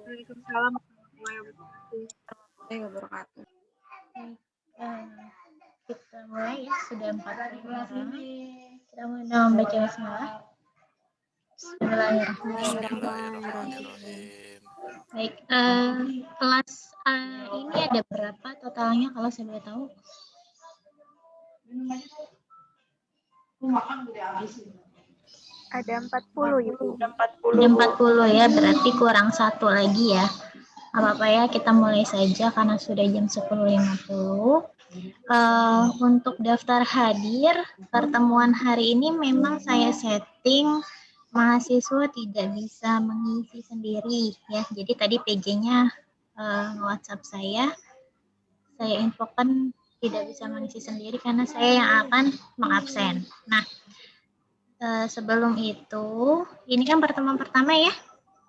Waalaikumsalam warahmatullahi wabarakatuh. Warahmatullahi wabarakatuh. Baik, kita mulai ya, sudah 45 orang. Kita mulai membaca bismillah. Bismillahirrahmanirrahim. Bismillahirrahmanirrahim. Baik, kelas ini ada berapa totalnya kalau saya boleh tahu? Ada 40, Ibu. Ada 40 ya, berarti kurang satu lagi ya. Apa-apa ya, kita mulai saja karena sudah jam 10.50. Untuk daftar hadir pertemuan hari ini memang saya setting mahasiswa tidak bisa mengisi sendiri ya. Jadi tadi PJ-nya WhatsApp saya infokan tidak bisa mengisi sendiri karena saya yang akan mengabsen. Nah, sebelum itu, ini kan pertemuan pertama ya.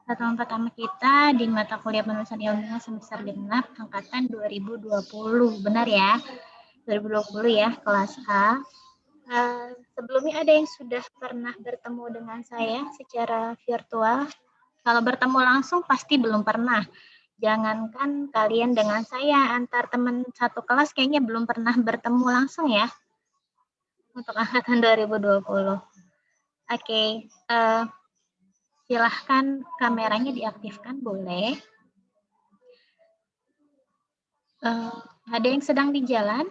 Pertemuan pertama kita di mata kuliah penulisan ilmiah semester genap angkatan 2020. Benar ya? 2020 ya, kelas A. Sebelumnya ada yang sudah pernah bertemu dengan saya secara virtual. Kalau bertemu langsung pasti belum pernah. Jangankan kalian dengan saya, antar teman satu kelas kayaknya belum pernah bertemu langsung ya. Untuk angkatan 2020. Oke, silahkan kameranya diaktifkan, boleh. Ada yang sedang di jalan?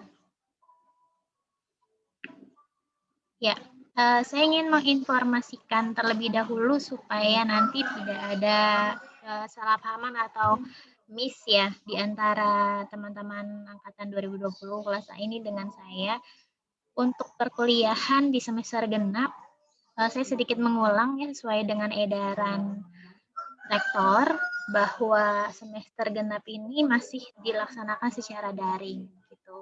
Ya, saya ingin menginformasikan terlebih dahulu supaya nanti tidak ada salah pahaman atau miss ya di antara teman-teman angkatan 2020 kelas A ini dengan saya. Untuk perkuliahan di semester genap, saya sedikit mengulang ya sesuai dengan edaran rektor bahwa semester genap ini masih dilaksanakan secara daring gitu.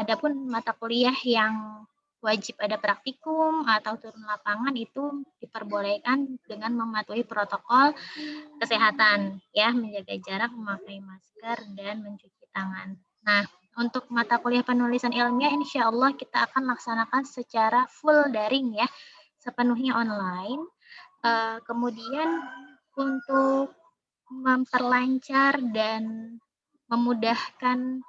Adapun mata kuliah yang wajib ada praktikum atau turun lapangan itu diperbolehkan dengan mematuhi protokol kesehatan ya, menjaga jarak, memakai masker dan mencuci tangan. Nah, untuk mata kuliah penulisan ilmiah insya Allah kita akan laksanakan secara full daring ya, sepenuhnya online. Kemudian untuk memperlancar dan memudahkan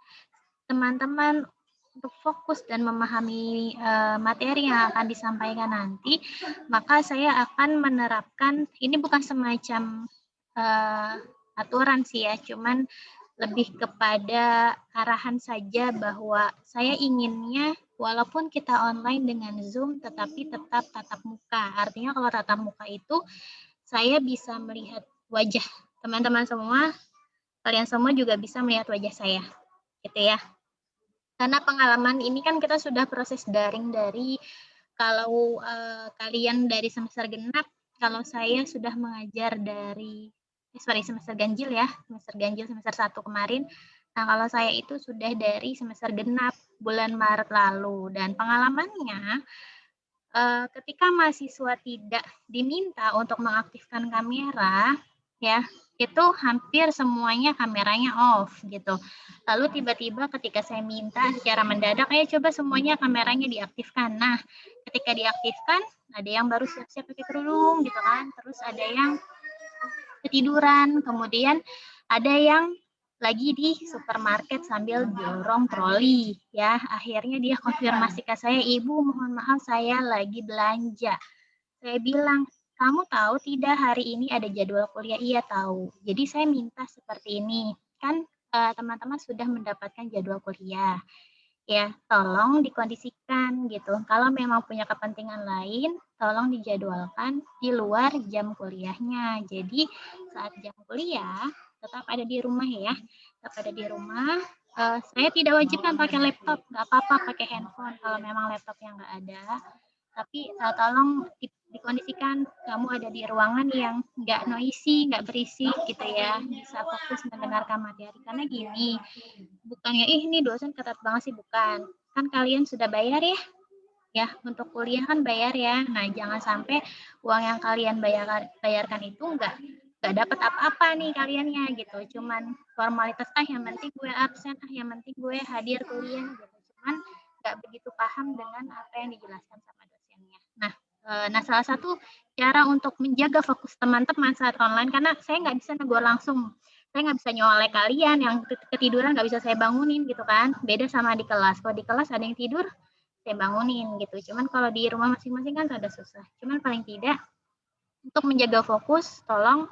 teman-teman untuk fokus dan memahami materi yang akan disampaikan nanti, maka saya akan menerapkan, ini bukan semacam aturan sih ya, cuman lebih kepada arahan saja bahwa saya inginnya walaupun kita online dengan Zoom tetapi tetap tatap muka. Artinya kalau tatap muka itu saya bisa melihat wajah teman-teman semua, kalian semua juga bisa melihat wajah saya, gitu ya. Karena pengalaman ini kan kita sudah proses daring dari kalau kalian dari semester genap, kalau saya sudah mengajar dari semester ganjil ya, semester ganjil semester 1 kemarin. Nah, kalau saya itu sudah dari semester genap bulan Maret lalu dan pengalamannya ketika mahasiswa tidak diminta untuk mengaktifkan kamera ya, itu hampir semuanya kameranya off gitu. Lalu tiba-tiba ketika saya minta secara mendadak, ayo coba semuanya kameranya diaktifkan. Nah, ketika diaktifkan, ada yang baru siap-siap pakai kerudung gitu kan, terus ada yang ketiduran, kemudian ada yang lagi di supermarket sambil dorong troli ya. Akhirnya dia konfirmasi ke saya, "Ibu, mohon maaf saya lagi belanja." Saya bilang, "Kamu tahu tidak hari ini ada jadwal kuliah?" "Iya tahu." Jadi saya minta seperti ini. Kan teman-teman sudah mendapatkan jadwal kuliah. Ya, tolong dikondisikan gitu. Kalau memang punya kepentingan lain, tolong dijadwalkan di luar jam kuliahnya. Jadi saat jam kuliah tetap ada di rumah ya, tetap ada di rumah. Saya tidak wajibkan pakai laptop, nggak apa-apa pakai handphone kalau memang laptopnya nggak ada. Tapi tolong dikondisikan kamu ada di ruangan yang nggak noisy, nggak berisik gitu ya, bisa fokus mendengarkan materi. Karena gini, bukannya ini dosen ketat banget sih, bukan. Kan kalian sudah bayar ya untuk kuliah kan bayar ya. Nah, jangan sampai uang yang kalian bayarkan itu nggak dapat apa-apa nih kaliannya gitu. Cuman formalitas yang penting gue absen, yang penting gue hadir kuliah gitu. Cuman nggak begitu paham dengan apa yang dijelaskan sama dosennya. Nah, salah satu cara untuk menjaga fokus teman-teman saat online, karena saya nggak bisa negur langsung. Saya nggak bisa nyolek kalian yang ketiduran, nggak bisa saya bangunin gitu kan. Beda sama di kelas. Kalau di kelas ada yang tidur, saya bangunin gitu. Cuman kalau di rumah masing-masing kan rada susah. Cuman paling tidak untuk menjaga fokus, tolong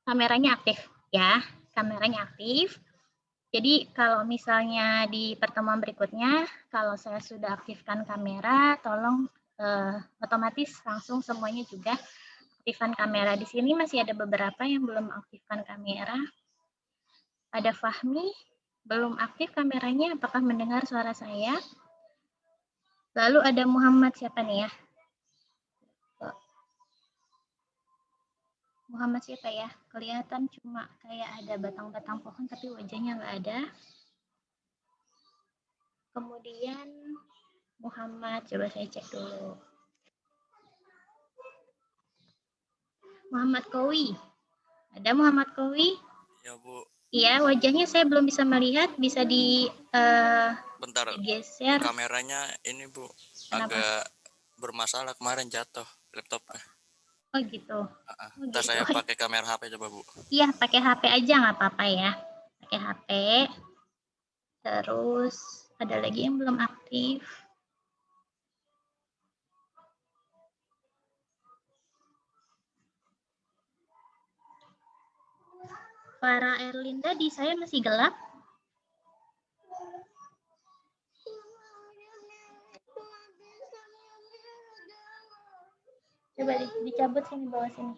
kameranya aktif ya. Kameranya aktif. Jadi kalau misalnya di pertemuan berikutnya, kalau saya sudah aktifkan kamera, tolong otomatis langsung semuanya juga aktifkan kamera. Di sini masih ada beberapa yang belum aktifkan kamera. Ada Fahmi, belum aktif kameranya, apakah mendengar suara saya? Lalu ada Muhammad, siapa nih ya? Muhammad siapa ya? Kelihatan cuma kayak ada batang-batang pohon, tapi wajahnya nggak ada. Kemudian Muhammad, coba saya cek dulu. Muhammad Kowi. Ada Muhammad Kowi? Ya, Bu. Iya, wajahnya saya belum bisa melihat. Bisa Bentar, digeser. kameranya ini, Bu. Kenapa? Agak bermasalah, kemarin jatuh laptopnya. Oh gitu. Ntar saya pakai kamera HP coba, Bu. Iya, pakai HP aja nggak apa-apa ya. Pakai HP. Terus ada lagi yang belum aktif. Para Erlinda di saya masih gelap. Coba dicabut sini, bawah sini.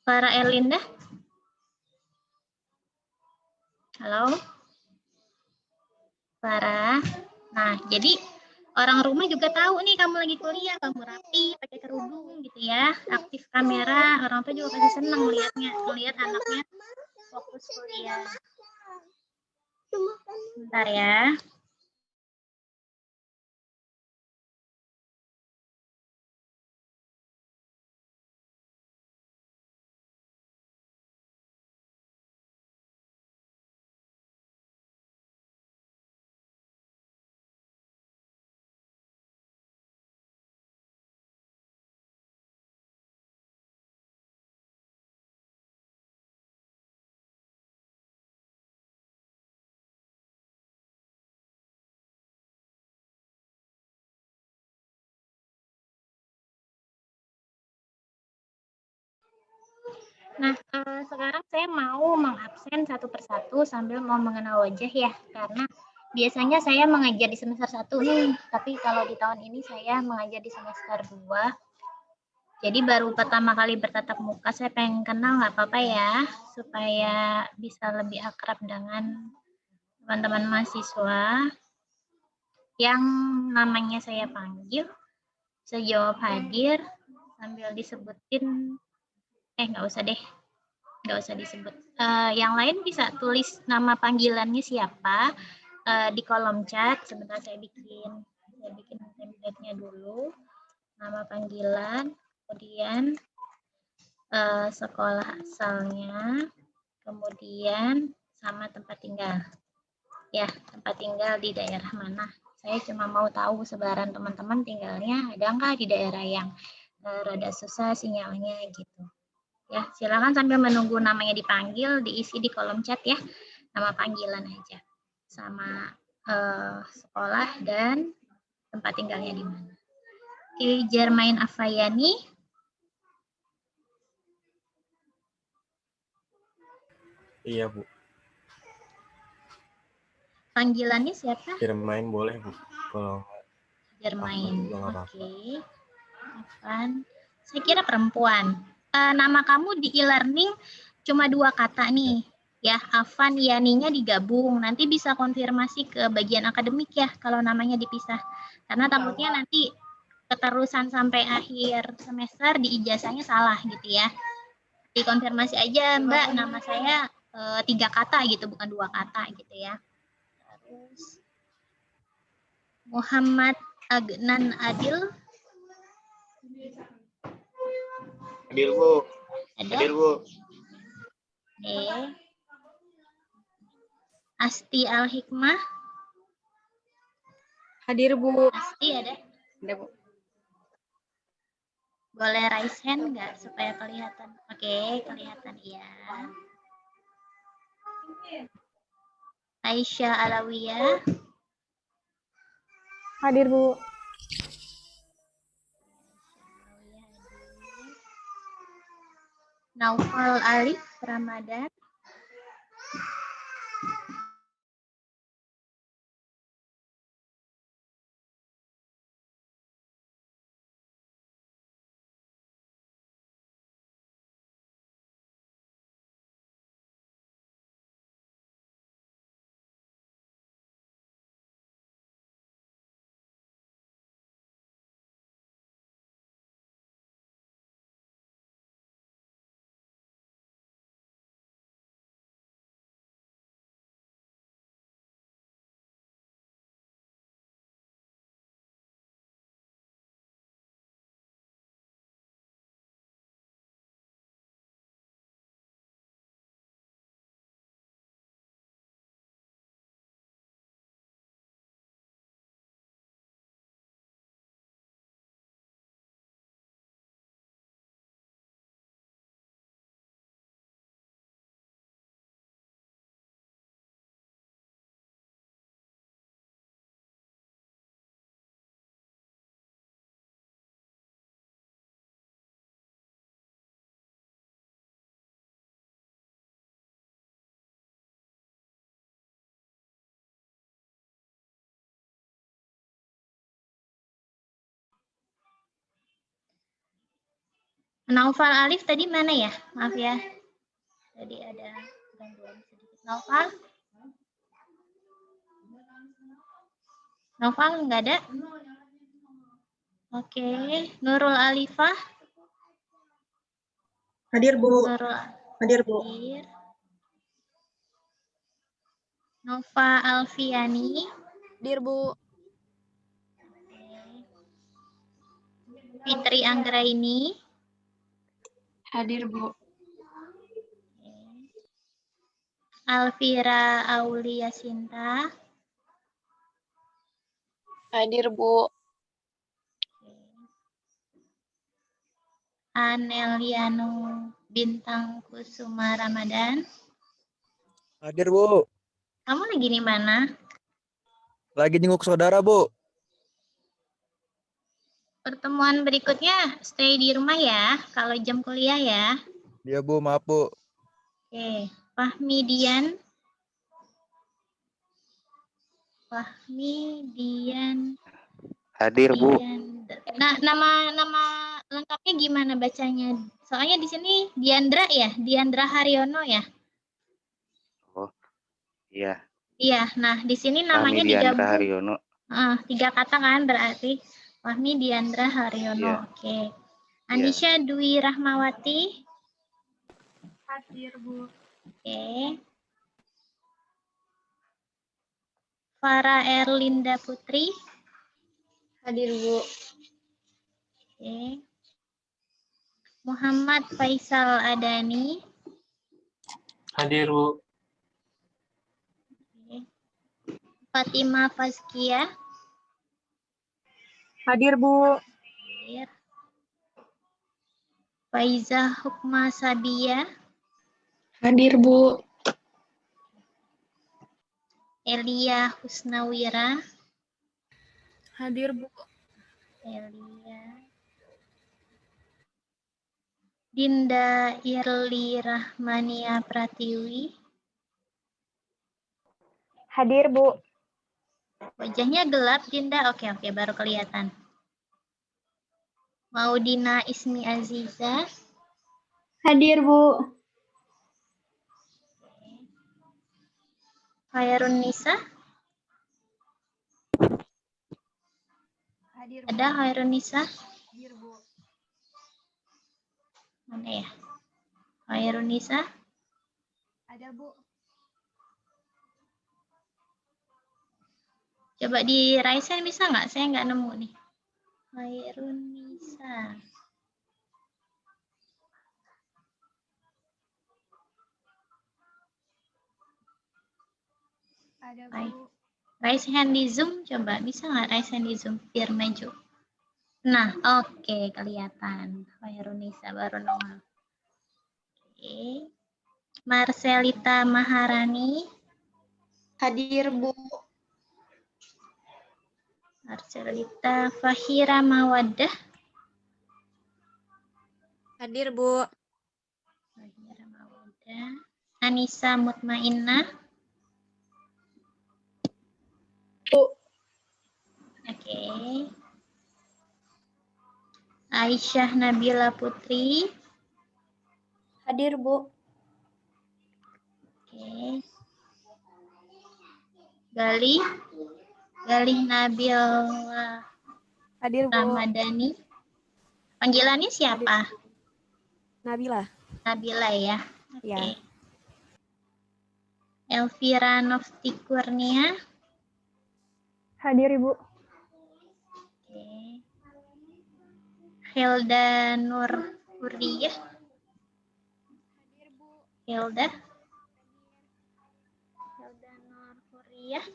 Para Erlinda. Halo. Para. Nah, jadi orang rumah juga tahu nih kamu lagi kuliah, kamu rapi, pakai kerudung gitu ya, aktif kamera, orang tua juga pasti senang melihat anaknya fokus kuliah. Bentar ya. Nah, sekarang saya mau mengabsen satu persatu sambil mau mengenal wajah ya, karena biasanya saya mengajar di semester 1 nih, tapi kalau di tahun ini saya mengajar di semester 2. Jadi baru pertama kali bertatap muka, saya pengen kenal nggak apa-apa ya, supaya bisa lebih akrab dengan teman-teman mahasiswa yang namanya saya panggil, bisa jawab hadir sambil disebutin, nggak usah deh. Nggak usah disebut. Yang lain bisa tulis nama panggilannya siapa di kolom chat. Sebentar saya bikin template-nya dulu. Nama panggilan, kemudian sekolah asalnya, kemudian sama tempat tinggal. Ya, tempat tinggal di daerah mana. Saya cuma mau tahu sebaran teman-teman tinggalnya ada nggak di daerah yang rada susah sinyalnya gitu. Ya, silakan sambil menunggu namanya dipanggil, diisi di kolom chat ya, nama panggilan aja, sama sekolah dan tempat tinggalnya di mana. Oke, Jermain Afayani. Iya, Bu. Panggilannya siapa? Jermain boleh, Bu. Kalau Jermain. Oke. Afan. Saya kira perempuan. Nama kamu di e-learning cuma 2 kata nih. Ya, Afan Yani-nya digabung. Nanti bisa konfirmasi ke bagian akademik ya kalau namanya dipisah. Karena takutnya nanti keterusan sampai akhir semester di ijazahnya salah gitu ya. Dikonfirmasi aja, Mbak, nama saya 3 kata gitu, bukan 2 kata gitu ya. Terus Muhammad Agnan Adil. Hadir, Bu. Ada? Hadir, Bu. Asti Al-Hikmah. Hadir, Bu. Asti ada? Ada, Bu. Boleh raise hand nggak supaya kelihatan? Oke, kelihatan ya. Aisyah Alawiyah. Hadir, Bu. Naufal Alif Ramadan. Naufal Alif tadi mana ya? Maaf ya. Tadi ada gangguan sedikit. Naufal? Naufal nggak ada? Oke. Nurul Alifah? Hadir, Bu. Nurul Hadir, Bu. Hadir. Nova Alfiani. Hadir, Bu. Fitri Anggraini. Hadir, Bu. Alvira Aulia Sinta. Hadir, Bu. Aneliano Bintang Kusuma Ramadan. Hadir, Bu. Kamu lagi di mana? Lagi jenguk saudara, Bu. Pertemuan berikutnya stay di rumah ya, kalau jam kuliah ya. Iya, Bu. Maaf, Bu. Oke, Fahmi Dian. Fahmi Dian. Hadir, Bu. Nah, nama lengkapnya gimana bacanya? Soalnya di sini Diandra ya, Diandra Haryono ya. Oh, iya. Iya, nah di sini Fahmi namanya Diandra digabung. Haryono. 3 kata kan berarti. Fahmi Diandra Haryono. Iya. Oke. Anisha Dwi Rahmawati. Hadir, Bu. Oke. Farah Erlinda Putri. Hadir, Bu. Oke. Muhammad Faisal Adani. Hadir, Bu. Oke. Fatima Fazkia. Hadir, Bu. Hadir. Faiza Hukma Sabia. Hadir, Bu. Elia Husnawira. Hadir, Bu. Elia. Dinda Irli Rahmania Pratiwi. Hadir, Bu. Wajahnya gelap, Dinda. Oke, baru kelihatan. Maudina Ismi Aziza. Hadir, Bu. Khairun Nisa. Hadir, Ada Khairun Nisa? Hadir, Bu. Mana ya? Khairun Nisa. Ada, Bu. Coba di raise hand bisa nggak? Saya nggak nemu nih. Khairun Nisa. Ada, Bu. Raise hand di Zoom, coba. Bisa nggak raise hand di Zoom? Biar maju. Nah, oke, kelihatan. Khairunisa baru nongol. Oke. Marcelita Maharani. Hadir, Bu. Marcelita Fahira Mawaddah. Hadir, Bu. Fahira Mawaddah. Anissa Mutmainnah. Bu. Oke. Aisyah Nabila Putri. Hadir, Bu. Oke. Galih Nabila Hadir, Bu. Ramadhani. Panggilannya siapa? Nabila. Nabila ya. Oke. Ya. Elvira Nofti Kurnia. Hadir, Ibu. Oke. Hilda Nur Hurriyah. Hilda. Hilda Nur Hurriyah.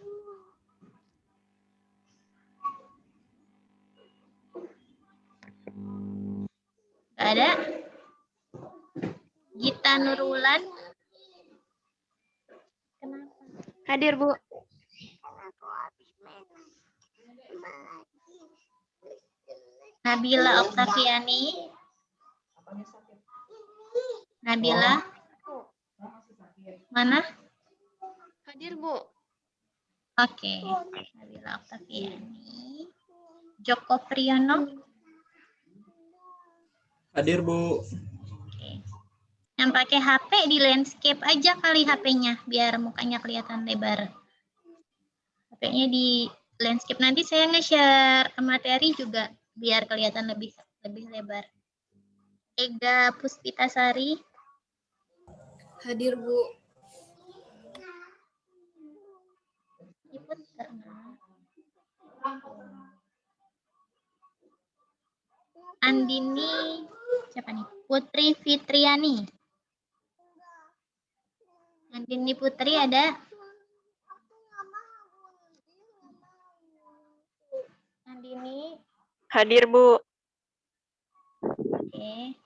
Gak ada. Gita Nurwulan. Kenapa? Hadir, Bu. Nabila Oktaviani. Nabila. Mana? Hadir, Bu. Oke. Nabila Oktaviani. Joko Priyono. Hadir, Bu. Oke. Yang pakai HP di landscape aja kali HP-nya biar mukanya kelihatan lebar. HP-nya di landscape, nanti saya nge-share materi juga biar kelihatan lebih lebar. Ega Puspitasari. Hadir, Bu. Diputer. Andini, siapa nih? Putri Fitriani. Andini Putri ada? Andini. Hadir, Bu. Oke.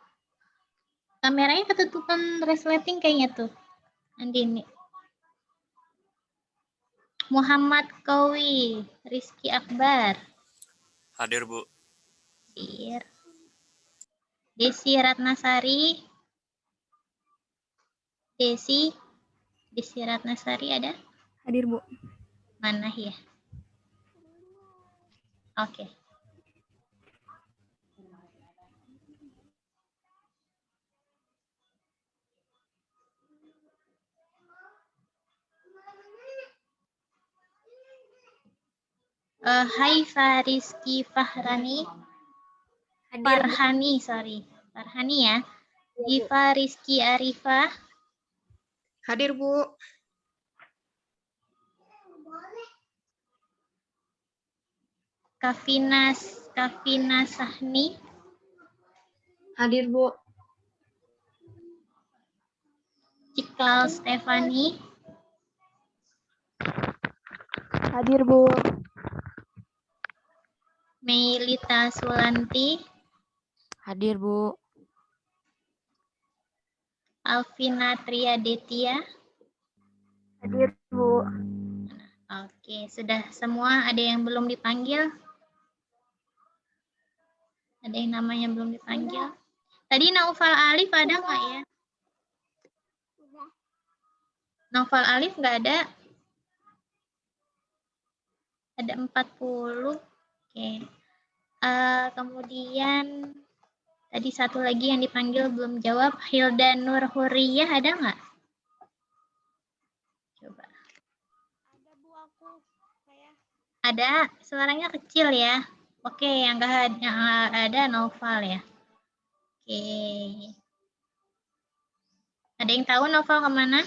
Kameranya ketutupan resleting kayaknya tuh. Andini. Muhammad Kowi, Rizky Akbar. Hadir, Bu. Hadir. Desi Ratnasari. Desi Ratnasari ada? Hadir, Bu. Mana ya? Oke. Hai Fariski Fahrani. Farhani, sorry. Farhani ya. Diva Rizky Arifah. Hadir, Bu. Kavina Sahni. Hadir, Bu. Cikal Stefani. Hadir, Bu. Meilita Sulanti. Hadir, Bu. Alvina Triadetia. Hadir, Bu. Oke, sudah semua. Ada yang belum dipanggil? Ada yang namanya belum dipanggil? Tadi Naufal Alif ada nggak ya? Naufal Alif nggak ada? Ada 40. Oke. Kemudian tadi satu lagi yang dipanggil belum jawab. Hilda Nur Hurriyah ada nggak? Coba. Ada, Bu, aku. Saya. Ada, suaranya kecil ya. Oke, yang nggak ada Naufal ya. Oke. Ada yang tahu Naufal kemana?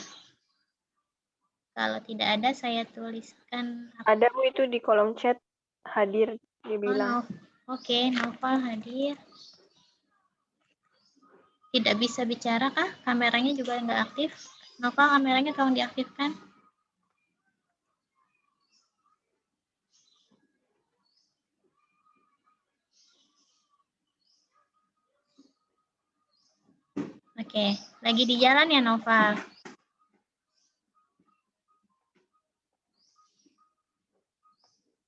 Kalau tidak ada, saya tuliskan. Ada, Bu, itu di kolom chat. Hadir, dibilang. Oke, Naufal hadir. Tidak bisa bicara kah? Kameranya juga nggak aktif. Naufal, kameranya tolong diaktifkan. Oke, lagi di jalan ya Nova?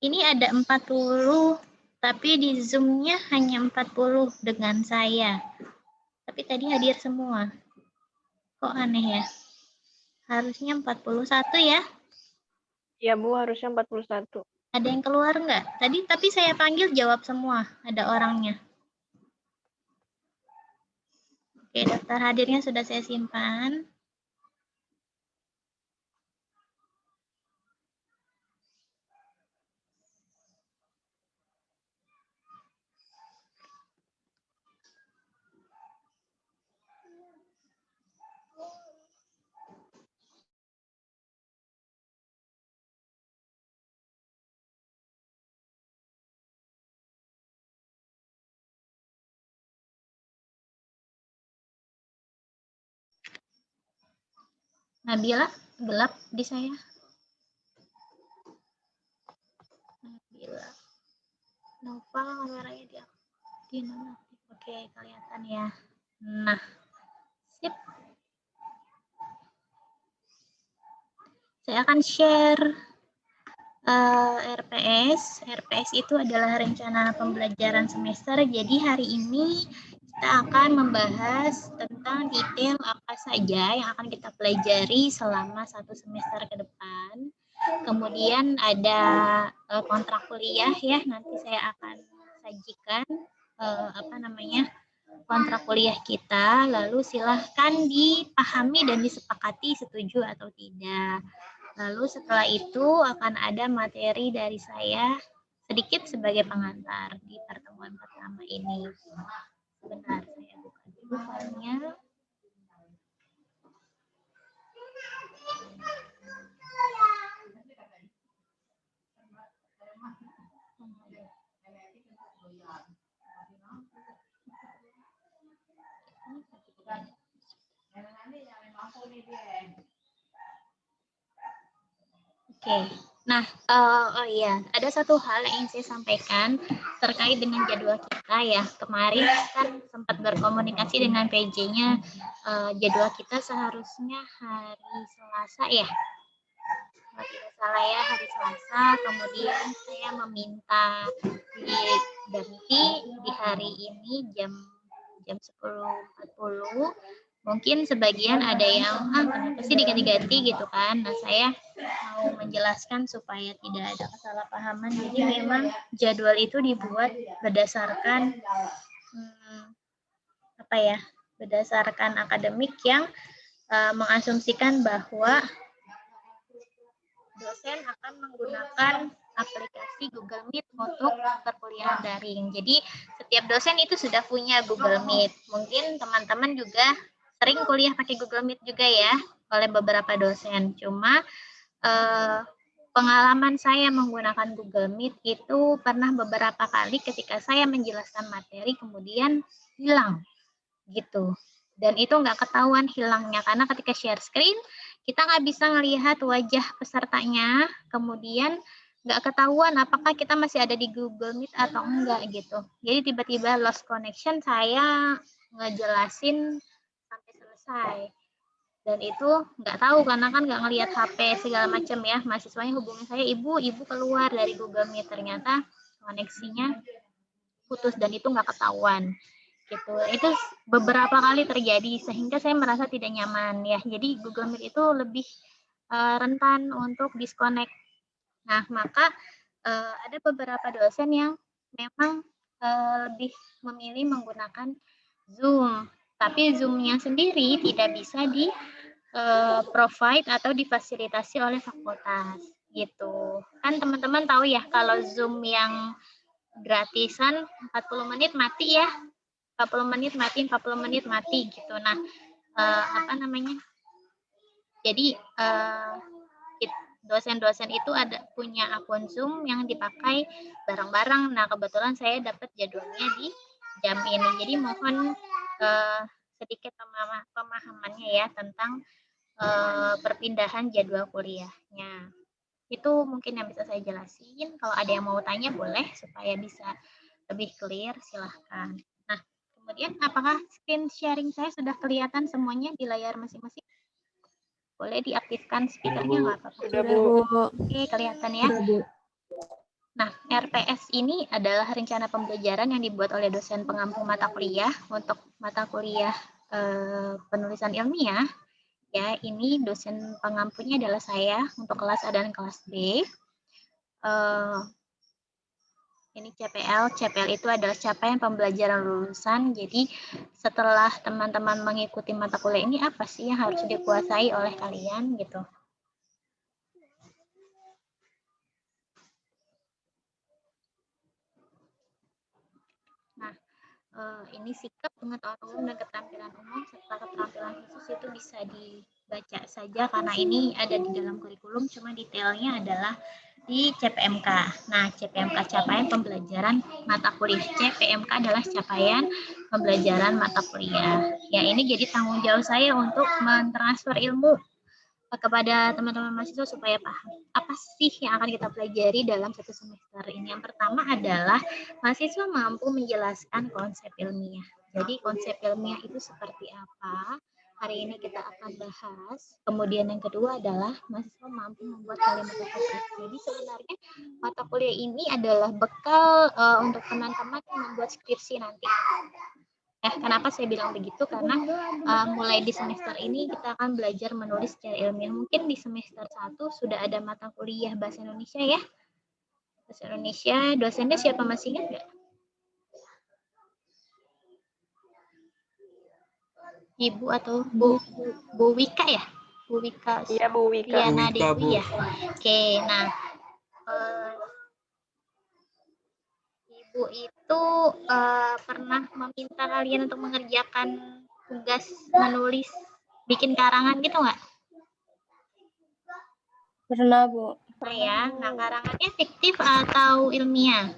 Ini ada 40, tapi di Zoom-nya hanya 40 dengan saya. Tapi tadi hadir semua. Kok aneh ya? Harusnya 41 ya? Iya Bu, harusnya 41. Ada yang keluar nggak? Tadi tapi saya panggil jawab semua. Ada orangnya. Oke, daftar hadirnya sudah saya simpan. Nabila, gelap di saya. Nabila. Nova, kameranya di nonaktif. Oke, kelihatan ya. Nah, sip. Saya akan share RPS. RPS itu adalah rencana pembelajaran semester. Jadi hari ini kita akan membahas tentang detail apa saja yang akan kita pelajari selama 1 semester ke depan. Kemudian ada kontrak kuliah ya, nanti saya akan sajikan kontrak kuliah kita, lalu silahkan dipahami dan disepakati setuju atau tidak. Lalu setelah itu akan ada materi dari saya sedikit sebagai pengantar di pertemuan pertama ini. Sebentar, saya buka dulu filenya. Oke, nah ada satu hal yang ingin saya sampaikan terkait dengan jadwal kita ya. Kemarin kan sempat berkomunikasi dengan PJ-nya, jadwal kita seharusnya hari Selasa ya. Kalau tidak salah ya, hari Selasa. Kemudian saya meminta diganti di hari ini jam 10.40. Mungkin sebagian ada yang kenapa sih diganti-ganti gitu kan. Nah, saya mau menjelaskan supaya tidak ada kesalahpahaman. Jadi memang jadwal itu dibuat berdasarkan berdasarkan akademik yang mengasumsikan bahwa dosen akan menggunakan aplikasi Google Meet untuk perkuliahan daring. Jadi setiap dosen itu sudah punya Google Meet. Mungkin teman-teman juga sering kuliah pakai Google Meet juga ya oleh beberapa dosen. Cuma pengalaman saya menggunakan Google Meet itu pernah beberapa kali ketika saya menjelaskan materi kemudian hilang gitu. Dan itu nggak ketahuan hilangnya karena ketika share screen kita nggak bisa melihat wajah pesertanya, kemudian nggak ketahuan apakah kita masih ada di Google Meet atau enggak gitu. Jadi tiba-tiba lost connection, saya ngejelasin sampai selesai. Dan itu nggak tahu karena kan nggak ngelihat HP segala macam ya. Mahasiswanya hubungi saya, ibu keluar dari Google Meet, ternyata koneksinya putus dan itu nggak ketahuan. Gitu. Itu beberapa kali terjadi sehingga saya merasa tidak nyaman ya. Jadi Google Meet itu lebih rentan untuk disconnect. Nah, maka ada beberapa dosen yang memang lebih memilih menggunakan Zoom. Tapi Zoom-nya sendiri tidak bisa di provide atau difasilitasi oleh fakultas gitu. Kan teman-teman tahu ya kalau Zoom yang gratisan 40 menit mati ya. 40 menit mati, 40 menit mati gitu. Nah, jadi dosen-dosen itu ada punya akun Zoom yang dipakai bareng-bareng. Nah, kebetulan saya dapat jadwalnya di jam ini. Jadi mohon sedikit pemahamannya ya tentang perpindahan jadwal kuliahnya. Itu mungkin yang bisa saya jelasin. Kalau ada yang mau tanya boleh supaya bisa lebih clear, silahkan. Nah, kemudian Ya, apakah screen sharing saya sudah kelihatan semuanya di layar masing-masing? Boleh diaktifkan speakernya nggak apa-apa. Sudah, Bu. Oke, kelihatan ya. Nah, RPS ini adalah rencana pembelajaran yang dibuat oleh dosen pengampu mata kuliah untuk mata kuliah penulisan ilmiah. Ya, ini dosen pengampunya adalah saya untuk kelas A dan kelas B. Ini CPL. CPL itu adalah capaian pembelajaran lulusan. Jadi setelah teman-teman mengikuti mata kuliah ini, apa sih yang harus dikuasai oleh kalian gitu. Nah, ini sikap, pengetahuan umum dan keterampilan umum serta keterampilan khusus itu bisa dibaca saja karena ini ada di dalam kurikulum, cuma detailnya adalah di CPMK. Nah, CPMK capaian pembelajaran mata kuliah. CPMK adalah capaian pembelajaran mata kuliah. Ya, ini jadi tanggung jawab saya untuk mentransfer ilmu kepada teman-teman mahasiswa supaya paham apa sih yang akan kita pelajari dalam satu semester ini. Yang pertama adalah mahasiswa mampu menjelaskan konsep ilmiah. Jadi konsep ilmiah itu seperti apa? Hari ini kita akan bahas. Kemudian yang kedua adalah mahasiswa mampu membuat kalimat efektif. Jadi sebenarnya mata kuliah ini adalah bekal untuk teman-teman yang membuat skripsi nanti. Kenapa saya bilang begitu? Karena mulai di semester ini kita akan belajar menulis secara ilmiah. Mungkin di semester 1 sudah ada mata kuliah Bahasa Indonesia ya. Bahasa Indonesia, dosennya siapa, masih ingat nggak? Ibu atau Bu Wika ya? Bu Wika. Iya, Bu Wika. Riana Dewi ya. Oke, nah Ibu itu pernah meminta kalian untuk mengerjakan tugas menulis, bikin karangan gitu nggak? Pernah, Bu. Nah ya, nah karangannya fiktif atau ilmiah?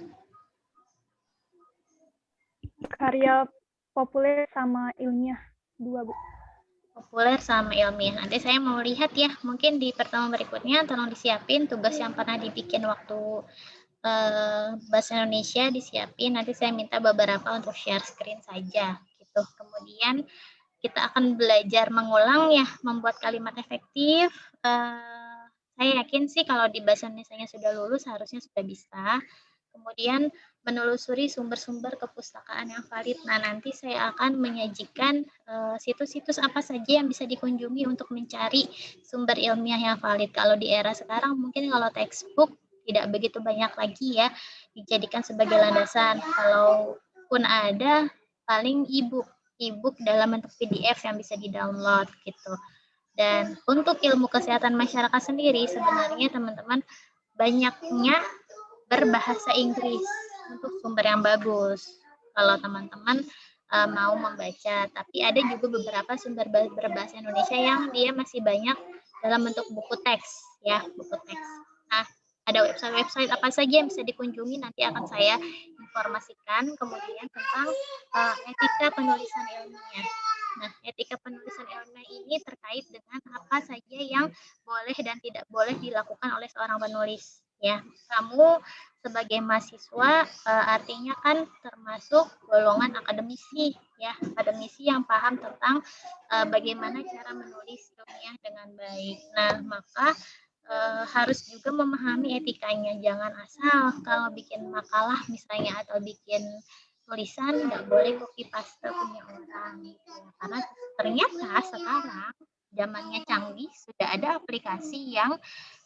Karya populer sama ilmiah. Dua, Bu. Populer sama ilmiah. Nanti saya mau lihat ya, mungkin di pertemuan berikutnya tolong disiapin tugas yang pernah dibikin waktu Bahasa Indonesia, disiapin. Nanti saya minta beberapa untuk share screen saja gitu. Kemudian kita akan belajar mengulang ya, membuat kalimat efektif. Saya yakin sih kalau di bahasa Indonesia sudah lulus harusnya sudah bisa. Kemudian menelusuri sumber-sumber kepustakaan yang valid. Nah, nanti saya akan menyajikan situs-situs apa saja yang bisa dikunjungi untuk mencari sumber ilmiah yang valid. Kalau di era sekarang mungkin kalau textbook tidak begitu banyak lagi ya dijadikan sebagai landasan. Kalaupun ada, paling e-book dalam bentuk PDF yang bisa di-download gitu. Dan untuk ilmu kesehatan masyarakat sendiri sebenarnya teman-teman banyaknya berbahasa Inggris untuk sumber yang bagus. Kalau teman-teman mau membaca, tapi ada juga beberapa sumber berbahasa Indonesia yang dia masih banyak dalam bentuk buku teks ya, buku teks. Nah, ada website-website apa saja yang bisa dikunjungi nanti akan saya informasikan. Kemudian tentang etika penulisan ilmiah. Nah, etika penulisan ilmiah ini terkait dengan apa saja yang boleh dan tidak boleh dilakukan oleh seorang penulis. Ya, kamu sebagai mahasiswa artinya kan termasuk golongan akademisi, ya, akademisi yang paham tentang bagaimana cara menulis ilmiah dengan baik. Nah, maka harus juga memahami etikanya. Jangan asal kalau bikin makalah misalnya atau bikin tulisan nggak boleh copy paste punya orang gitu. Karena ternyata sekarang zamannya canggih, sudah ada aplikasi yang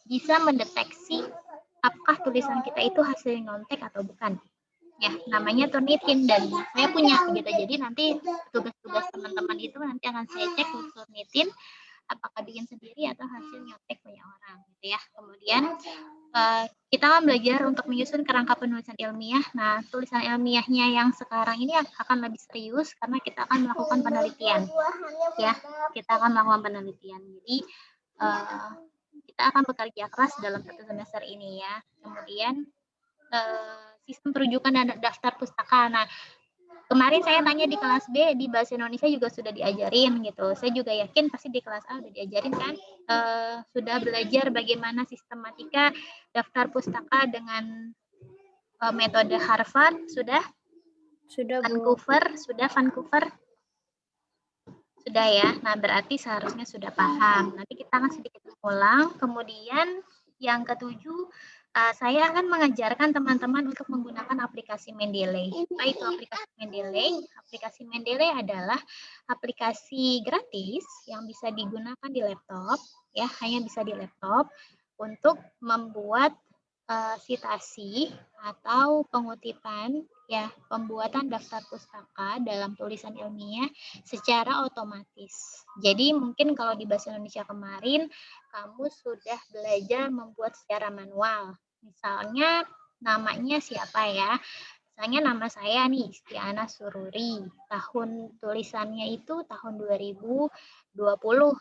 bisa mendeteksi apakah tulisan kita itu hasil nyontek atau bukan. Ya, namanya Turnitin dan saya punya gitu. Jadi nanti tugas-tugas teman-teman itu nanti akan saya cek untuk Turnitin apakah bikin sendiri atau hasil nyontek punya orang gitu ya. Kemudian kita akan belajar untuk menyusun kerangka penulisan ilmiah. Nah, tulisan ilmiahnya yang sekarang ini akan lebih serius karena kita akan melakukan penelitian. Ya, kita akan melakukan penelitian. Jadi kita akan bekerja keras dalam satu semester ini ya. Kemudian sistem perujukan dan daftar pustaka. Nah, kemarin saya tanya di kelas B, di Bahasa Indonesia juga sudah diajarin gitu. Saya juga yakin pasti di kelas A sudah diajarin kan. Sudah belajar bagaimana sistematika daftar pustaka dengan metode Harvard, sudah? Sudah, Bu. Vancouver, sudah Vancouver? Sudah ya. Nah, berarti seharusnya sudah paham. Nanti kita akan sedikit ulang. Kemudian yang ketujuh, saya akan mengajarkan teman-teman untuk menggunakan aplikasi Mendeley. Apa itu aplikasi Mendeley? Aplikasi Mendeley adalah aplikasi gratis yang bisa digunakan di laptop, ya, hanya bisa di laptop untuk membuat sitasi atau pengutipan, ya, pembuatan daftar pustaka dalam tulisan ilmiah secara otomatis. Jadi mungkin kalau di bahasa Indonesia kemarin kamu sudah belajar membuat secara manual. Misalnya namanya siapa ya? Misalnya nama saya nih Istiana Sururi. Tahun tulisannya itu tahun 2020